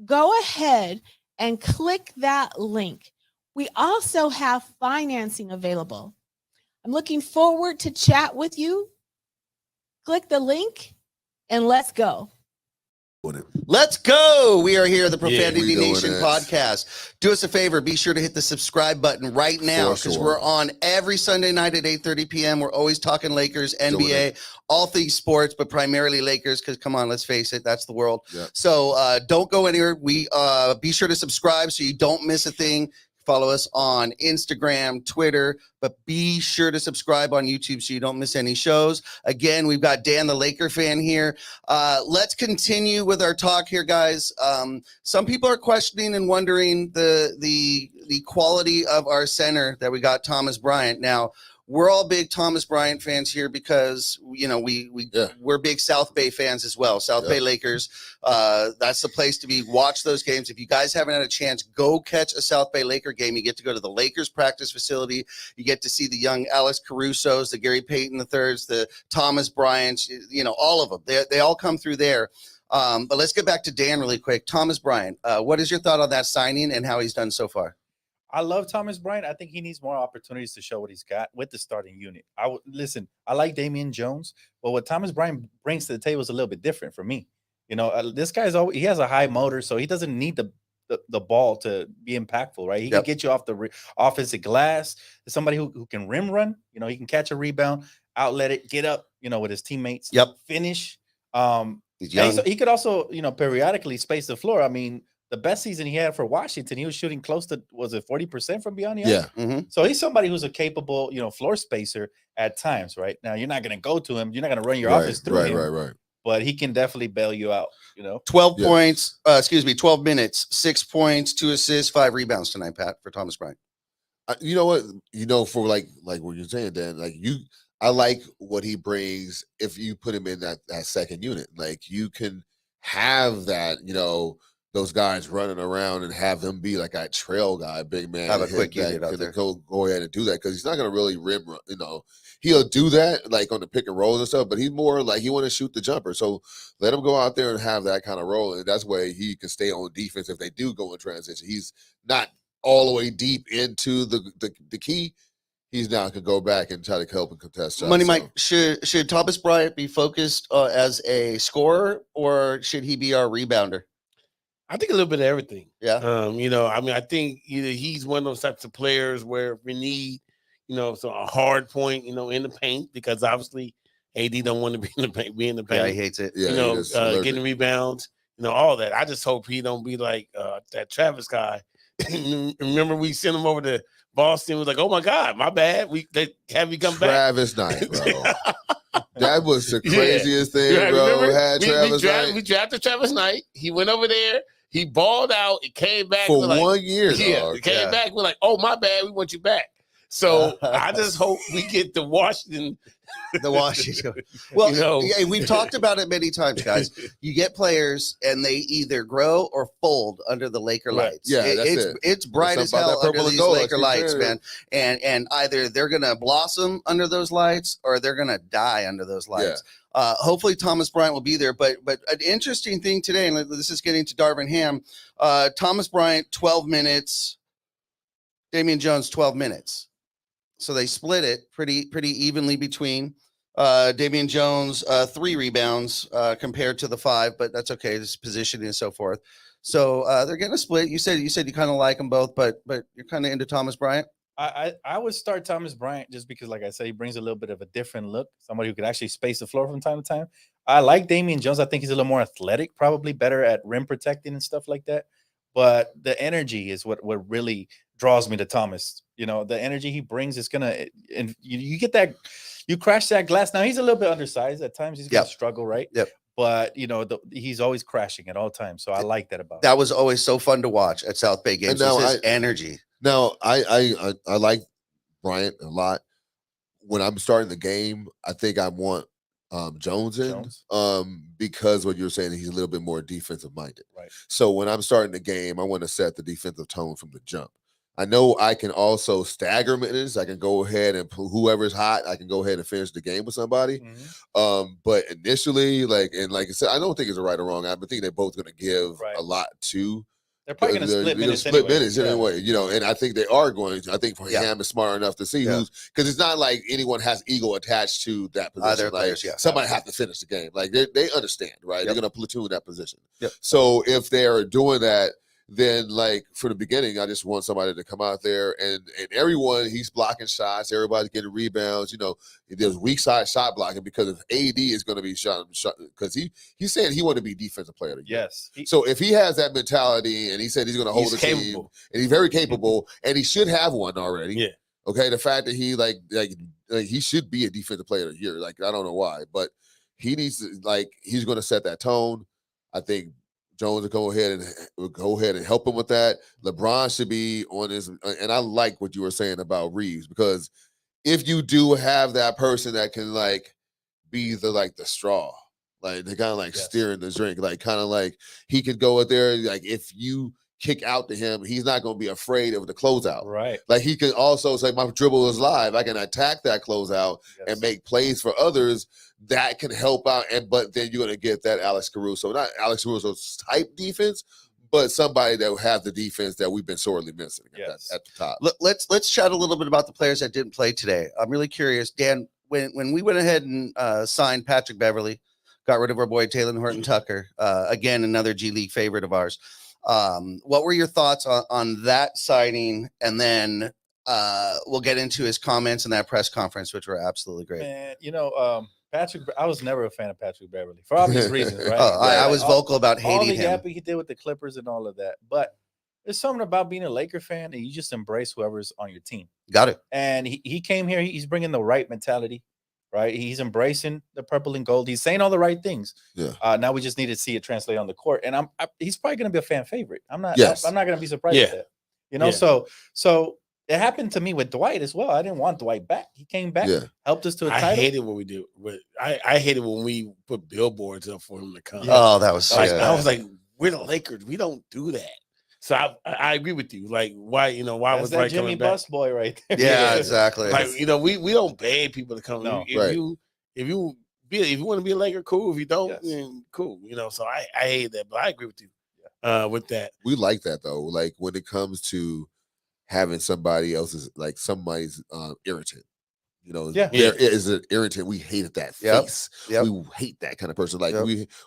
go ahead and click that link. We also have financing available. I'm looking forward to chat with you. Click the link and let's go. Let's go. We are here, the Profanity we doing Nation it. podcast. Do us a favor. Be sure to hit the subscribe button right now For because sure. we're on every Sunday night at 8:30 p.m. We're always talking Lakers, Doing NBA, all things sports, but primarily Lakers because, come on, let's face it, that's the world. Yeah. So don't go anywhere. We be sure to subscribe so you don't miss a thing. Follow us on Instagram, Twitter, but be sure to subscribe on YouTube so you don't miss any shows. Again, we've got Dan, the Laker fan here. Let's continue with our talk here, guys. Some people are questioning and wondering the quality of our center that we got, Thomas Bryant. Now, we're all big Thomas Bryant fans here because, you know, we're big South Bay fans as well. South Bay Lakers. That's the place to be. Watch those games. If you guys haven't had a chance, go catch a South Bay Laker game. You get to go to the Lakers practice facility. You get to see the young Alex Caruso's, the Gary Payton III's, the Thomas Bryant's, you know, all of them. They all come through there. But let's get back to Dan really quick. Thomas Bryant, what is your thought on that signing and how he's done so far? I love Thomas Bryant. I think he needs more opportunities to show what he's got with the starting unit. Listen, I like Damian Jones, but what Thomas Bryant brings to the table is a little bit different for me. You know, this guy's he has a high motor, so he doesn't need the ball to be impactful, right? He can get you off the offensive glass. There's somebody who can rim run. You know, he can catch a rebound, outlet it, get up, you know, with his teammates, finish. He's young. He could also, you know, periodically space the floor. I mean, the best season he had for Washington, he was shooting close to, was it 40% from beyond the arc? Yeah. Mm-hmm. So he's somebody who's a capable, you know, floor spacer at times, right? Now, you're not going to go to him. You're not going to run your offense through him. Right. But he can definitely bail you out, you know? 12 minutes, 6 points, 2 assists, 5 rebounds tonight, Pat, for Thomas Bryant. You know what? You know, for like what you're saying, Dan, I like what he brings if you put him in that second unit. Like, you can have that, you know, those guys running around and have him be like a trail guy, big man. Have a quick unit out there. Go ahead and do that because he's not going to really rim, you know. He'll do that like on the pick and rolls and stuff, but he's more like he want to shoot the jumper. So let him go out there and have that kind of role, and that's where he can stay on defense if they do go in transition. He's not all the way deep into the key. He's now can go back and try to help and contest shots. Money Mike, should Thomas Bryant be focused as a scorer or should he be our rebounder? I think a little bit of everything. Yeah. You know, I mean, I think either he's one of those types of players where we need, you know, so a hard point, you know, in the paint because obviously AD don't want to be in the paint. Yeah, he hates it. Yeah, you know, getting rebounds, you know, all that. I just hope he don't be like that Travis guy. Remember we sent him over to Boston. Was like, oh my God, my bad. They have you come back. Travis Knight, bro. That was the craziest thing, bro. Remember, we drafted Travis Knight. He went over there. He balled out. It came back for like, 1 year. Yeah, it came back. We're like, oh my bad. We want you back. So I just hope we get the Washington. Well, you know, we've talked about it many times, guys. You get players and they either grow or fold under the Laker lights. Yeah, it's bright as hell under these Laker lights, man. And either they're gonna blossom under those lights or they're gonna die under those lights. Hopefully Thomas Bryant will be there. But an interesting thing today, and this is getting to Darvin Ham. Thomas Bryant 12 minutes, Damian Jones 12 minutes. So they split it pretty evenly between Damian Jones, 3 rebounds compared to the 5, but that's okay. This positioning and so forth. So they're getting a split. You said you kind of like them both, but you're kind of into Thomas Bryant. I would start Thomas Bryant just because, like I said, he brings a little bit of a different look. Somebody who could actually space the floor from time to time. I like Damian Jones. I think he's a little more athletic, probably better at rim protecting and stuff like that. But the energy is what really draws me to Thomas. You know, the energy he brings is gonna, and you get that, you crash that glass. Now he's a little bit undersized at times. He's gonna struggle, right? Yep. But you know, he's always crashing at all times. So I like that about him. That was always so fun to watch at South Bay games. His energy. Now I like Bryant a lot. When I'm starting the game, I think I want Jones in because what you're saying, he's a little bit more defensive minded. Right. So when I'm starting the game, I want to set the defensive tone from the jump. I know I can also stagger minutes. I can go ahead and whoever's hot, I can go ahead and finish the game with somebody. Mm-hmm. But initially, like I said, I don't think it's a right or wrong. I think they're both going to give a lot to They're probably going to split minutes anyway. You know, and I think they are going to. I think Ham is smart enough to see who's, because it's not like anyone has ego attached to that position. Like players, somebody has to finish the game. Like they understand, right? They're going to platoon that position. So if they're doing that, then like for the beginning, I just want somebody to come out there and everyone, he's blocking shots, everybody's getting rebounds. You know, there's weak side shot blocking because if AD is going to be shot because he said he wanted to be defensive player of the year. Yes. So if he has that mentality and he said he's going to hold the team and he's very capable and he should have one already. Yeah. Okay. The fact that he like he should be a defensive player of the year. Like I don't know why, but he needs to he's going to set that tone. I think Jones will go ahead and help him with that. LeBron should be on his, and I like what you were saying about Reeves, because if you do have that person that can be the straw, they kind of steering the drink, kind of he could go out there, if you kick out to him, he's not going to be afraid of the closeout. Right. He can also say, my dribble is live. I can attack that closeout and make plays for others that can help out. But then you're going to get that Alex Caruso, not Alex Caruso's type defense, but somebody that will have the defense that we've been sorely missing at the top. Let's chat a little bit about the players that didn't play today. I'm really curious, Dan, when we went ahead and signed Patrick Beverley, got rid of our boy Taylor Horton Tucker, again, another G League favorite of ours. What were your thoughts on that signing? And then we'll get into his comments in that press conference, which were absolutely great. Man, Patrick, I was never a fan of Patrick Beverley for obvious reasons, right? I was vocal about hating all the him. yapping he did with the Clippers and all of that. But there's something about being a Laker fan and you just embrace whoever's on your team. Got it. And he came here. He's bringing the right mentality, right? He's embracing the purple and gold. He's saying all the right things. Yeah. Now we just need to see it translate on the court. And he's probably going to be a fan favorite. I'm not going to be surprised with that. So it happened to me with Dwight as well. I didn't want Dwight back. He came back, helped us to a title. I hated what we do. I hated when we put billboards up for him to come. Oh, that was so I was like, we're the Lakers. We don't do that. So I agree with you. Why was that Dwight Jimmy coming back? Bus boy right there? Yeah, exactly. We don't beg people to come. No, if you want to be a Laker, cool. If you don't, then cool. So I hate that, but I agree with you with that. We like that though. When it comes to having somebody else's somebody's irritant. There is an irritant. We hated that face. Yep. We hate that kind of person.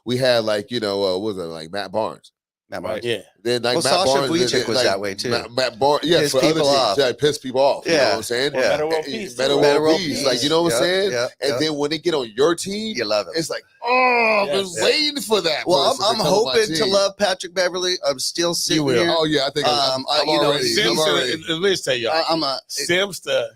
We had what was it, Matt Barnes. Matt Barnes. Yeah. Then Sasha Barnes Vujicic was that way too. Matt Barnes, Piss for other people off. teams, piss people off. You know what I'm saying? Yeah. Better World Peace. Better World Peace. You know what I'm saying? Yeah. And then when they get on your team, you love it. It's I've been waiting for that. Well, I'm hoping to love Patrick Beverley. I'm still sitting here. Oh yeah, I think I'm already. Let me just tell y'all. Simster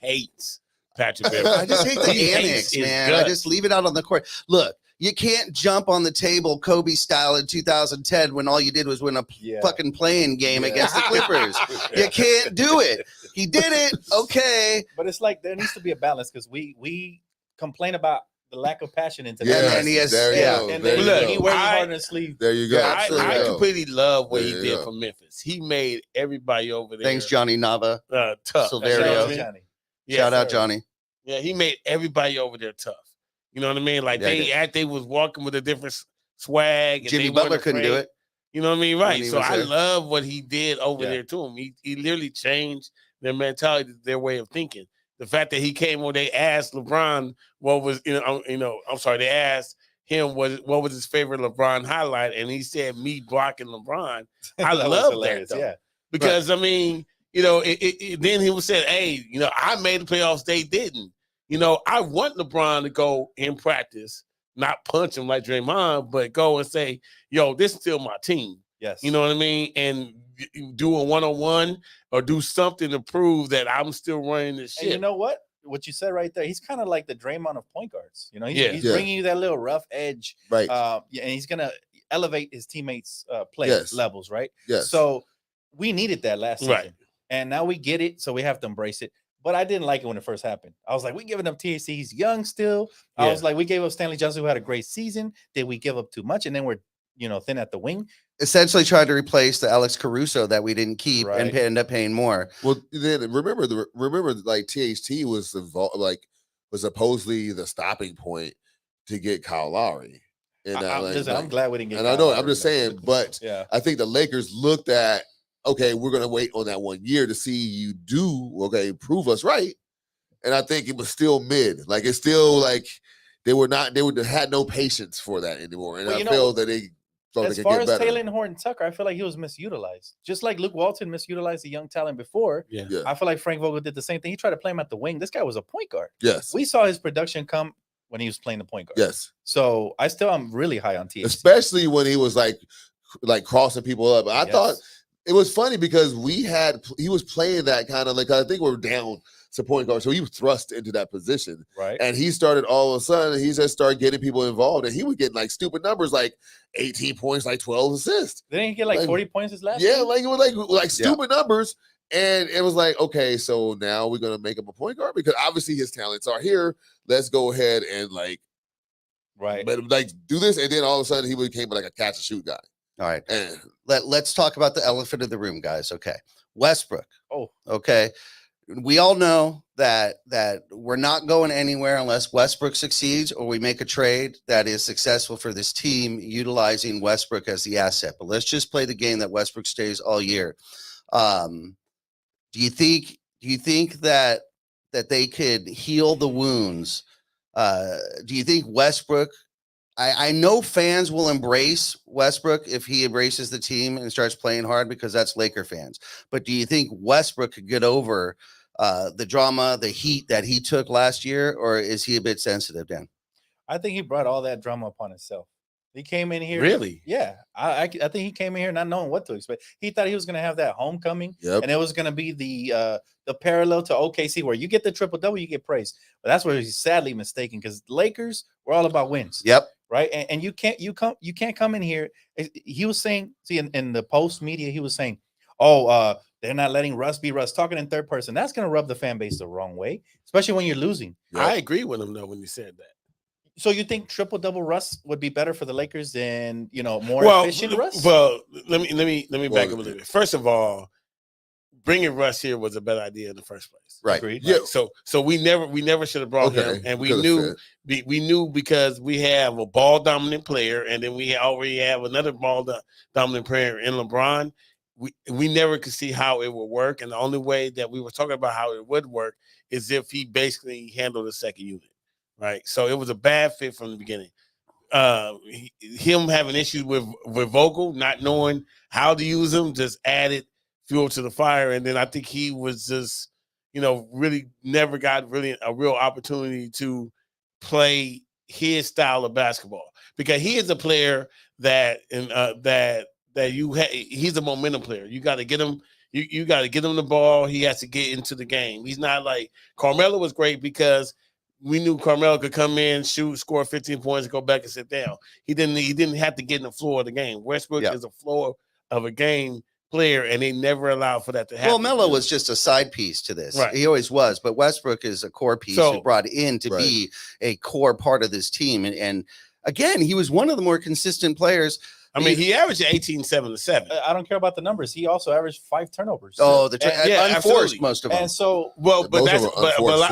hates Patrick Beverley. I just hate the annex, man. I just leave it out on the court. Look, you can't jump on the table Kobe style in 2010 when all you did was win a fucking playing game against the Clippers. You can't do it. He did it. Okay. But it's there needs to be a balance because we complain about the lack of passion into that. And he has, and then he wears hard on his sleeve. There you go. I completely love what he did for Memphis. He made everybody over there. Thanks, Johnny Nava. Tough. Silverio. Shout out, Johnny. Yeah, he made everybody over there tough. You know what I mean? They was walking with a different swag. And Jimmy Butler couldn't do it. You know what I mean? Right. So I love what he did over there to him. He literally changed their mentality, their way of thinking. The fact that he came when they asked LeBron they asked him what was his favorite LeBron highlight, and he said me blocking LeBron. I love that though. Yeah. Because then he was said, hey, I made the playoffs, they didn't. I want LeBron to go in practice, not punch him like Draymond, but go and say, yo, this is still my team. Yes. You know what I mean? And do a one-on-one or do something to prove that I'm still running this shit. And you know what? What you said right there, he's kind of like the Draymond of point guards. He's bringing you that little rough edge. Right. And he's going to elevate his teammates' play levels, right? Yes. So we needed that last season. Right. And now we get it, so we have to embrace it. But I didn't like it when it first happened. I was like, we giving up THC. He's young still. I was like, we gave up Stanley Johnson, who had a great season. Did we give up too much? And then we're, thin at the wing. Essentially tried to replace the Alex Caruso that we didn't keep and end up paying more. Well, then remember THT was was supposedly the stopping point to get Kyle Lowry. I'm glad we didn't get. And I know I'm just saying, but yeah, I think the Lakers looked at, okay, we're gonna wait on that 1 year to see you prove us right. And I think it was still mid. Like it's still like they had no patience for that anymore. And I feel that they thought as they could far get as better. Taylor Horton Tucker, I feel like he was misutilized. Just like Luke Walton misutilized the young talent before. Yeah. I feel like Frank Vogel did the same thing. He tried to play him at the wing. This guy was a point guard. Yes. We saw his production come when he was playing the point guard. Yes. So I'm really high on THC. Especially when he was like crossing people up. I thought it was funny because he was playing that kind of like, I think we're down to point guard. So he was thrust into that position. Right. And he started all of a sudden, he just started getting people involved. And he was getting like stupid numbers, like 18 points, like 12 assists. Didn't he get like 40 points his last game? game? Like it was like stupid numbers. And it was like, okay, so now we're gonna make him a point guard because obviously his talents are here. Let's go ahead and do this. And then all of a sudden he became like a catch and shoot guy. All right. And let's talk about the elephant in the room, guys. Okay. Westbrook. Oh, okay. We all know that we're not going anywhere unless Westbrook succeeds or we make a trade that is successful for this team utilizing Westbrook as the asset. But let's just play the game that Westbrook stays all year. Do you think that they could heal the wounds? Do you think Westbrook? I know fans will embrace Westbrook if he embraces the team and starts playing hard because that's Laker fans. But do you think Westbrook could get over the drama, the heat that he took last year, or is he a bit sensitive, Dan? I think he brought all that drama upon himself. He came in here. Really? Yeah. I think he came in here not knowing what to expect. He thought he was going to have that homecoming, and it was going to be the parallel to OKC where you get the triple-double, you get praise. But that's where he's sadly mistaken because Lakers were all about wins. Yep. Right. And you can't come in here. He was saying, in the post media, he was saying, they're not letting Russ be Russ, talking in third person. That's going to rub the fan base the wrong way, especially when you're losing. Yep. I agree with him though when he said that. So you think triple-double Russ would be better for the Lakers than more efficient Russ? Well, let me back up a little bit. First of all, bringing Russ here was a better idea in the first place. Right. Agreed. Yeah. So we never should have brought him, and we knew because we have a ball dominant player, and then we already have another ball dominant player in LeBron. We never could see how it would work, and the only way that we were talking about how it would work is if he basically handled the second unit. Right, so it was a bad fit from the beginning. Him having issues with Vogel, not knowing how to use him, just added fuel to the fire. And then I think he was just, really never got a real opportunity to play his style of basketball because he is a player he's a momentum player. You got to get him. You got to get him the ball. He has to get into the game. He's not like Carmelo was great because we knew Carmelo could come in, shoot, score 15 points, and go back and sit down. He didn't have to get in the floor of the game. Westbrook is a floor of a game player, and they never allowed for that to happen. Well, Melo was just a side piece to this. Right. He always was, but Westbrook is a core piece who brought in to be a core part of this team. And again, he was one of the more consistent players. I mean, he averaged 18, 7 to 7. I don't care about the numbers. He also averaged 5 turnovers. Oh, unforced most of them. And so, a lot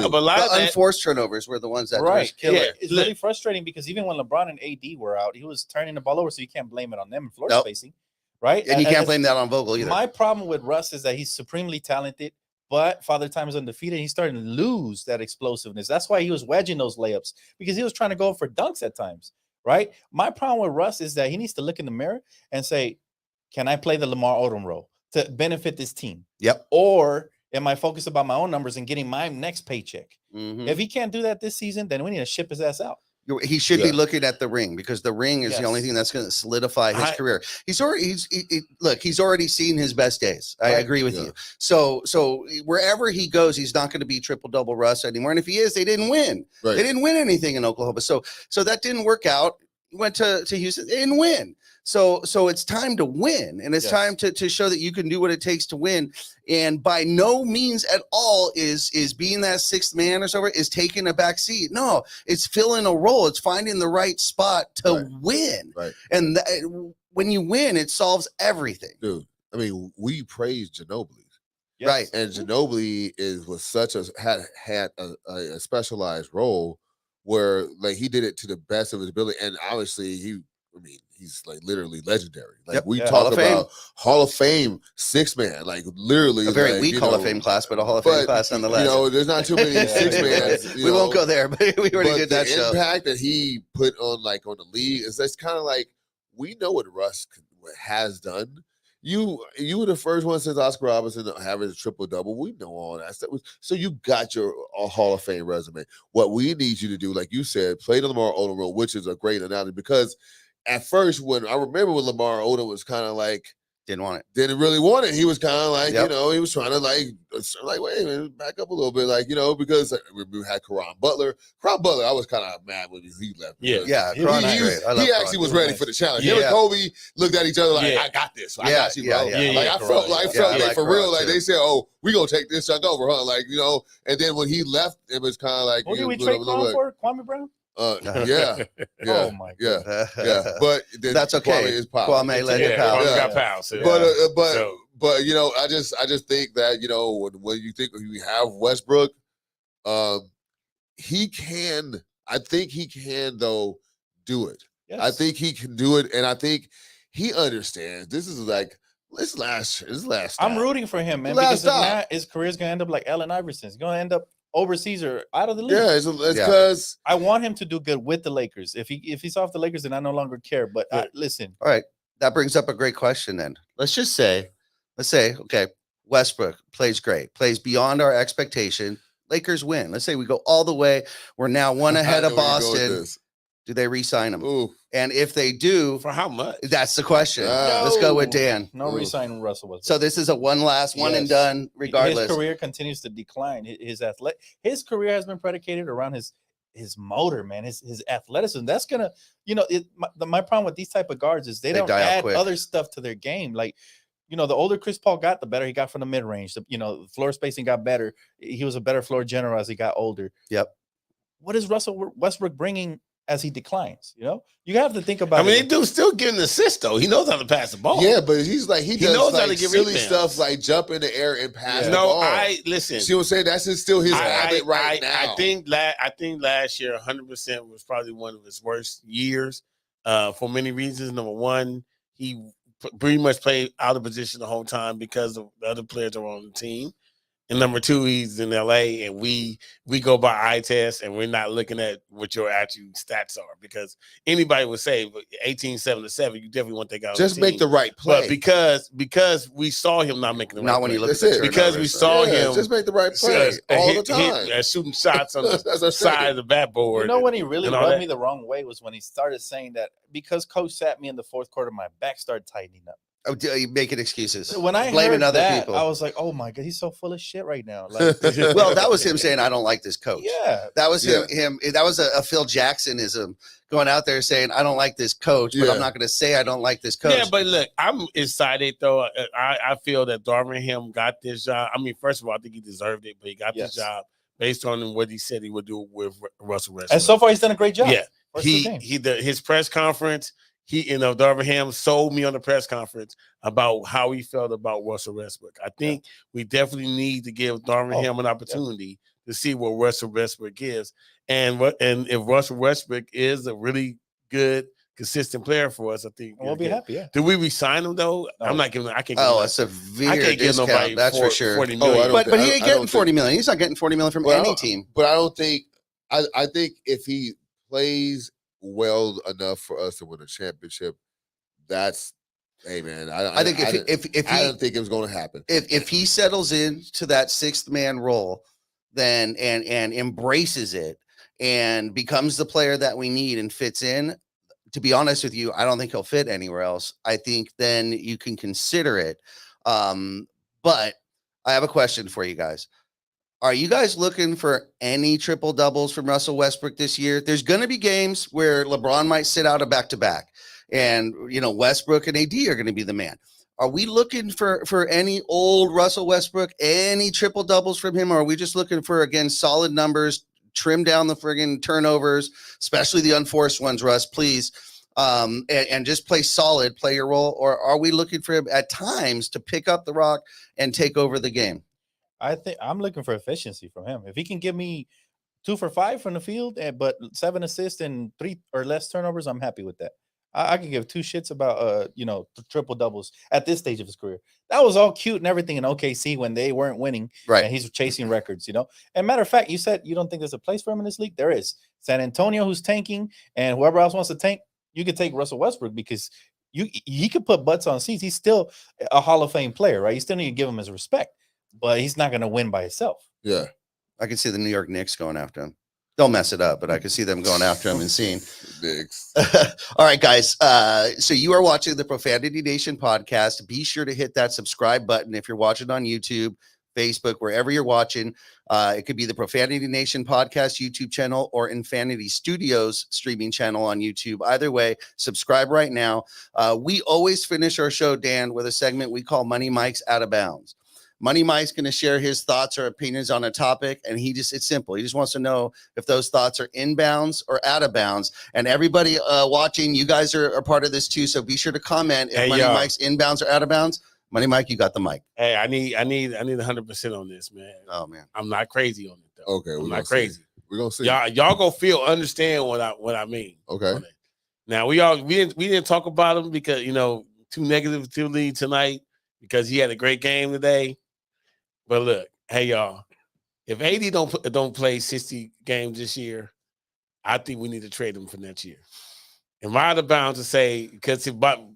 of the unforced turnovers were the ones that killed it. It's really frustrating because even when LeBron and AD were out, he was turning the ball over, so you can't blame it on them in floor spacing, right? And you can't blame that on Vogel either. My problem with Russ is that he's supremely talented, but Father Time is undefeated. He's starting to lose that explosiveness. That's why he was wedging those layups because he was trying to go for dunks at times. Right. My problem with Russ is that he needs to look in the mirror and say, can I play the Lamar Odom role to benefit this team? Yep. Or am I focused about my own numbers and getting my next paycheck? Mm-hmm. If he can't do that this season, then we need to ship his ass out. He should be looking at the ring because the ring is the only thing that's going to solidify his career. He's already seen his best days. I agree with you. So wherever he goes, he's not going to be triple-double Russ anymore. And if he is, they didn't win. Right. They didn't win anything in Oklahoma. So that didn't work out. He went to Houston. They didn't win. So it's time to win, and it's time to show that you can do what it takes to win. And by no means at all is being that sixth man or so is taking a back seat. No, it's filling a role. It's finding the right spot to win. Right. And when you win, it solves everything. Dude, I mean, we praise Ginobili. Yes. Right. And Ginobili had a specialized role where like he did it to the best of his ability, and obviously he's like literally legendary. Like we talk about Hall of Fame 6-man, like literally a very like, weak Hall of Fame class, but a Hall of Fame class nonetheless. There's not too many 6-man. We won't go there, but we already did that show. The impact that he put on the league is that's kind of like we know what Russ has done. You were the first one since Oscar Robertson having a triple-double. We know all that stuff. So you got your Hall of Fame resume. What we need you to do, like you said, play the Lamar Odom role, which is a great analogy because at first, when Lamar Odom was kind of like didn't really want it. He was kind of like, he was trying to like, wait a minute, back up a little bit, because we had Caron Butler. Caron Butler, I was kind of mad when he left. Yeah. He actually was ready for the challenge. Him and Kobe looked at each other like, I got this. I got you, bro. I felt like for real, like they said, oh, we gonna take this chunk over, huh? And then when he left, it was kind of like, who did we trade Caron for? Kwame Brown? Yeah. Oh my God. Yeah. But that's okay. Kwame led the power. Kwame got pounds. But I just think that when you think you have Westbrook, he can. I think he can though do it. Yes. I think he can do it, and I think he understands. This is like his last. I'm rooting for him, man, because if not, his career's gonna end up like Allen Iverson's. He's gonna end up overseas or out of the league. Yeah, it's because I want him to do good with the Lakers. If he's off the Lakers, then I no longer care. But listen. All right, that brings up a great question. Then let's say, okay, Westbrook plays great, plays beyond our expectation. Lakers win. Let's say we go all the way. We're now one ahead of Boston. Do they re-sign him? Ooh. And if they do, for how much? That's the question. Let's go with Dan. No re-signing Russell Westbrook. So this is a one and done. Regardless, his career continues to decline. His career has been predicated around his motor, man. His athleticism. That's gonna, my problem with these type of guards is they don't add other stuff to their game. Like, the older Chris Paul got, the better he got from the mid range. The floor spacing got better. He was a better floor general as he got older. Yep. What is Russell Westbrook bringing as he declines? You have to think about. They do still get an assist though. He knows how to pass the ball. Yeah, but he's like he knows how to give silly rebounds. stuff like jump in the air and pass the no, ball. Listen. See what I'm saying? That's still his habit right now. I think last year 100% was probably one of his worst years for many reasons. Number one, he pretty much played out of position the whole time because of the other players that were on the team. And number two, he's in LA, and we go by eye test, and we're not looking at what your actual stats are, because anybody would say 18-7-7, you definitely want that guy. Just make the right play. But because we saw him not making the right play. Not when you look at the because we saw him just make the right play all the time. Shooting shots on the side of the backboard. When he really rubbed me the wrong way was when he started saying that because coach sat me in the fourth quarter, my back started tightening up. Oh, you making excuses. When I blaming heard other that, people, I was like, "Oh my God, he's so full of shit right now." Like, well, that was him saying, "I don't like this coach." Yeah, that was him. That was a Phil Jacksonism going out there saying, "I don't like this coach," but I'm not going to say I don't like this coach. Yeah, but look, I'm excited though. I feel that Darvin Ham got this job. I mean, first of all, I think he deserved it, but he got this job based on what he said he would do with Russell Westbrook. And so far, he's done a great job. Yeah, his press conference. Darvin Ham sold me on the press conference about how he felt about Russell Westbrook. I think we definitely need to give Darvin Ham an opportunity to see what Russell Westbrook gives. And if Russell Westbrook is a really good, consistent player for us, I think we'll be happy. Yeah. Do we resign him though? No. I'm not giving. I can't. A severe discount. That's for sure. 40 million. But he ain't getting 40 million. He's not getting 40 million from any team. But I don't think. I think if he plays well enough for us to win a championship, that's man. I think if I don't think it was going to happen. If he settles into that sixth man role, then and embraces it and becomes the player that we need and fits in. To be honest with you, I don't think he'll fit anywhere else. I think then you can consider it. But I have a question for you guys. Are you guys looking for any triple doubles from Russell Westbrook this year? There's going to be games where LeBron might sit out a back-to-back, and Westbrook and AD are going to be the man. Are we looking for any old Russell Westbrook, any triple doubles from him? Or are we just looking for, again, solid numbers, trim down the friggin' turnovers, especially the unforced ones, Russ, please, and just play solid, play your role? Or are we looking for him at times to pick up the rock and take over the game? I think I'm looking for efficiency from him. If he can give me 2 for 5 from the field, but 7 assists and 3 or less turnovers. I'm happy with that. I can give 2 shits about triple doubles at this stage of his career. That was all cute and everything in OKC when they weren't winning, Right. And he's chasing records, And matter of fact, you said you don't think there's a place for him in this league. There is. San Antonio, who's tanking, and whoever else wants to tank, you could take Russell Westbrook because he could put butts on seats. He's still a Hall of Fame player, right? You still need to give him his respect, but he's not going to win by himself. Yeah, I can see the New York Knicks going after him. They'll mess it up, but I can see them going after him and seeing. Knicks. All right, guys. So you are watching the Profanity Nation podcast. Be sure to hit that subscribe button if you're watching on YouTube, Facebook, wherever you're watching. It could be the Profanity Nation podcast YouTube channel or Infinity Studios streaming channel on YouTube. Either way, subscribe right now. We always finish our show, Dan, with a segment we call Money Mike's Out of Bounds. Money Mike's going to share his thoughts or opinions on a topic, and it's simple. He just wants to know if those thoughts are in bounds or out of bounds. And everybody watching, you guys are part of this too, so be sure to comment if Money Mike's in bounds or out of bounds. Money Mike, you got the mic. Hey, I need 100% on this, man. Oh man, I'm not crazy on it though. Okay, I'm not crazy. We're gonna see. Y'all go understand what I mean. Okay. Now we didn't talk about him because too negative to lead tonight because he had a great game today. But look, hey y'all, if AD don't play 60 games this year, I think we need to trade him for next year. Am I out of bounds to say because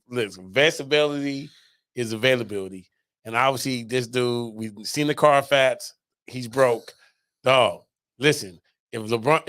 listen, best ability is availability, and obviously this dude we've seen the Carfax, he's broke. Dog, listen, if LeBron,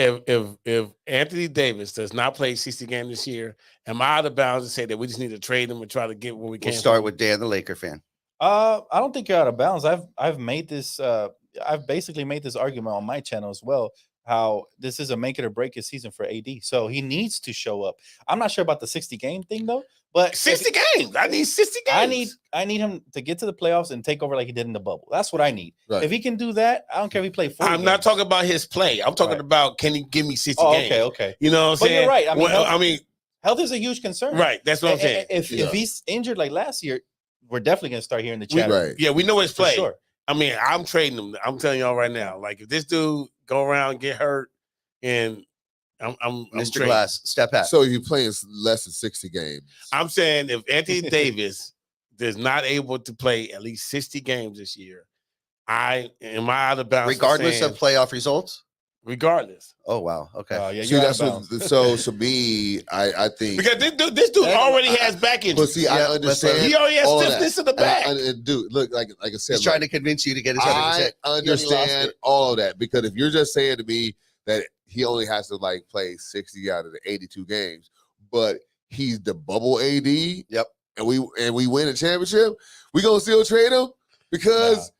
if Anthony Davis does not play 60 games this year, am I out of bounds to say that we just need to trade him and try to get what we can? We'll start with Dan, the Laker fan. I don't think you're out of bounds. I've made this. I've basically made this argument on my channel as well. How this is a make it or break it season for AD, so he needs to show up. I'm not sure about the 60 game thing though, but 60 games. I need 60 games. I need him to get to the playoffs and take over like he did in the bubble. That's what I need. Right. If he can do that, I don't care if he played 40 I'm not talking about his play. I'm talking about can he give me 60 games? Okay. You know what I'm But saying? you're right. I mean, health is a huge concern. Right. That's what I'm saying. If he's injured like last year, we're definitely gonna start hearing the chatter. Right. Yeah, we know his play. Sure. I mean, I'm trading him. I'm telling y'all right now. Like if this dude go around get hurt, and I'm Mr. trading. Glass, step back. So you're playing less than 60 games. I'm saying if Anthony Davis is not able to play at least 60 games this year, am I out of bounds? Regardless of playoff results? Regardless. Oh wow. Okay. Yeah, See, that's what, so to me, I think Because this dude already has back injury. But see, I understand. He already has all that. stiffness in the back. Dude, look, like I said, He's trying to convince you to get his 100%. I understand all of that because if you're just saying to me that he only has to play 60 out of the 82 games, but he's the bubble AD. Yep. And we win a championship, we gonna still trade him because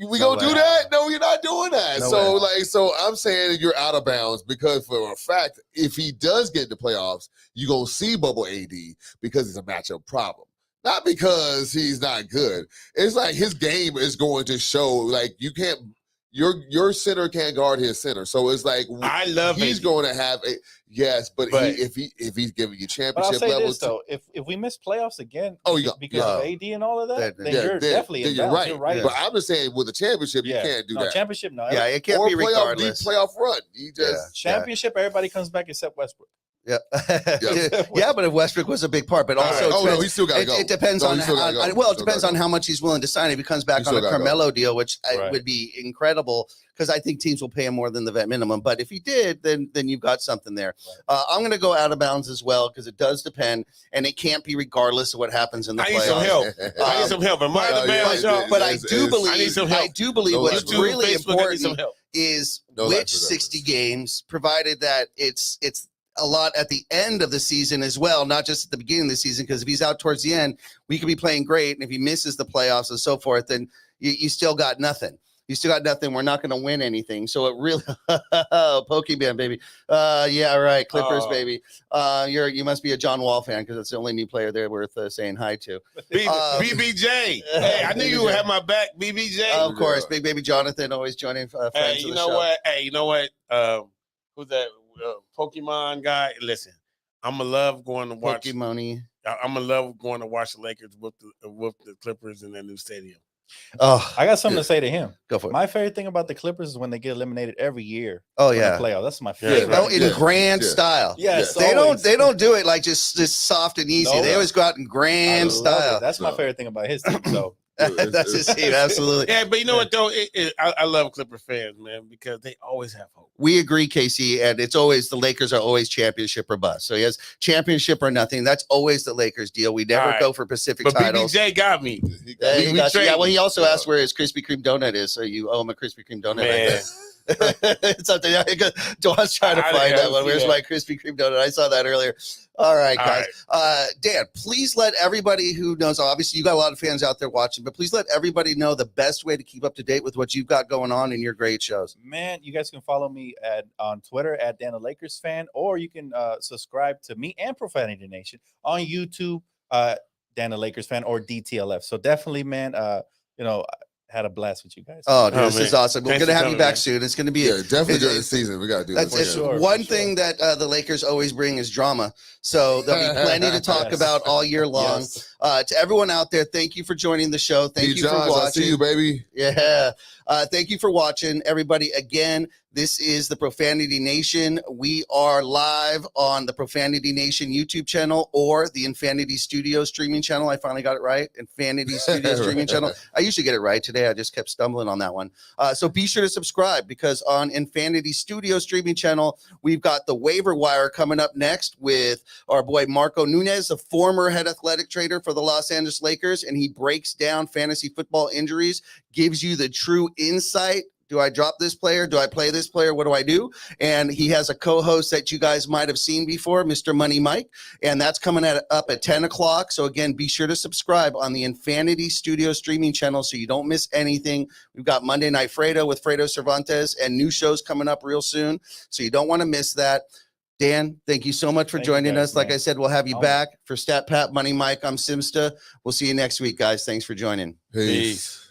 we gonna do that? No, you're not doing that. So I'm saying you're out of bounds because for a fact, if he does get in the playoffs, you're gonna see bubble AD because it's a matchup problem. Not because he's not good. It's like his game is going to show you can't. Your center can't guard his center, so it's like I love he's AD. going to have but if he's giving you championship But I'll say levels, this though, if we miss playoffs again, because of AD and all of that, then you're definitely in you're bounds. right. You're right. But I'm just saying with the championship, you can't do that. Championship, no. Yeah, it can't or be regardless. playoff run. You just Championship, everybody comes back except Westbrook. Yeah. Yeah, but if Westbrook was a big part, but also no, he still got to go. It depends on it depends on how much he's willing to sign. If he comes back on a Carmelo deal, which would be incredible because I think teams will pay him more than the vet minimum. But if he did, then you've got something there. Right. I'm going to go out of bounds as well because it does depend, and it can't be regardless of what happens in the playoffs. I need some help. Am I out of bounds, y'all? But I do believe what's really important is which 60 games, provided that it's a lot at the end of the season as well, not just at the beginning of the season, because if he's out towards the end, we could be playing great. And if he misses the playoffs and so forth, then you still got nothing. You still got nothing. We're not going to win anything. So it really, Pokemon, baby. Yeah, right. Clippers, baby. You must be a John Wall fan because it's the only new player there worth saying hi to. BBJ. Hey, I knew you would have my back, BBJ. Of course. Big baby Jonathan always joining friends Hey, of the show. You know what? Who's that? Pokemon guy. Listen, I'm gonna love going to watch. Pokemon-y. I'm gonna love going to watch the Lakers with the Clippers in their new stadium. Oh, I got something to say to him. go for it. My favorite thing about the Clippers is when they get eliminated every year. Oh in the yeah, playoff. That's my favorite. Oh, in grand style. Yes, they always. don't do it like just soft and easy. No. They always go out in grand I love style. it. That's my favorite thing about his team. So That's his team, absolutely. Yeah, but you know what though? I love Clipper fans, man, because they always have hope. We agree, Casey, and it's always the Lakers are always championship or bust. So he has championship or nothing. That's always the Lakers deal. We never go for Pacific but titles. BBJ got me. Yeah, well, he also asked where his Krispy Kreme donut is, so you owe him a Krispy Kreme donut. Man. It's something. Dawn's trying to find that one. Where's my Krispy Kreme donut? I saw that earlier. All right, guys. Dan, please let everybody who knows, obviously you got a lot of fans out there watching, but please let everybody know the best way to keep up to date with what you've got going on in your great shows. Man, you guys can follow me on Twitter at Dan the Lakers fan, or you can subscribe to me and Profanity Nation on YouTube, Dan the Lakers fan, or DTLF. So definitely, man, had a blast with you guys. Oh, dude, this is awesome. We're going to have you back soon. It's going to be definitely during the season. We got to do that. That's one thing that the Lakers always bring is drama. So there'll be plenty to talk about all year long. To everyone out there, thank you for joining the show. Thank you for watching. I see you, baby. Yeah. Thank you for watching, everybody. Again, this is the Profanity Nation. We are live on the Profanity Nation YouTube channel or the Infinity Studio streaming channel. I finally got it right. Infinity Studio streaming channel. I usually get it right. Today, I just kept stumbling on that one. So be sure to subscribe, because on Infinity Studio streaming channel, we've got the waiver wire coming up next with our boy Marco Nunez, a former head athletic trader for the Los Angeles Lakers, and he breaks down fantasy football injuries, gives you the true insight. Do I drop this player? Do I play this player? What do I do? And he has a co-host that you guys might have seen before, Mr. Money Mike, and that's coming up at 10 o'clock. So again, be sure to subscribe on the Infinity Studio streaming channel so you don't miss anything. We've got Monday Night Fredo with Fredo Cervantes and new shows coming up real soon, so you don't want to miss that. Dan, thank you so much for joining us. Like I said, we'll have you back. For Stat Pat, Money Mike, I'm Simsta. We'll see you next week, guys. Thanks for joining. Peace.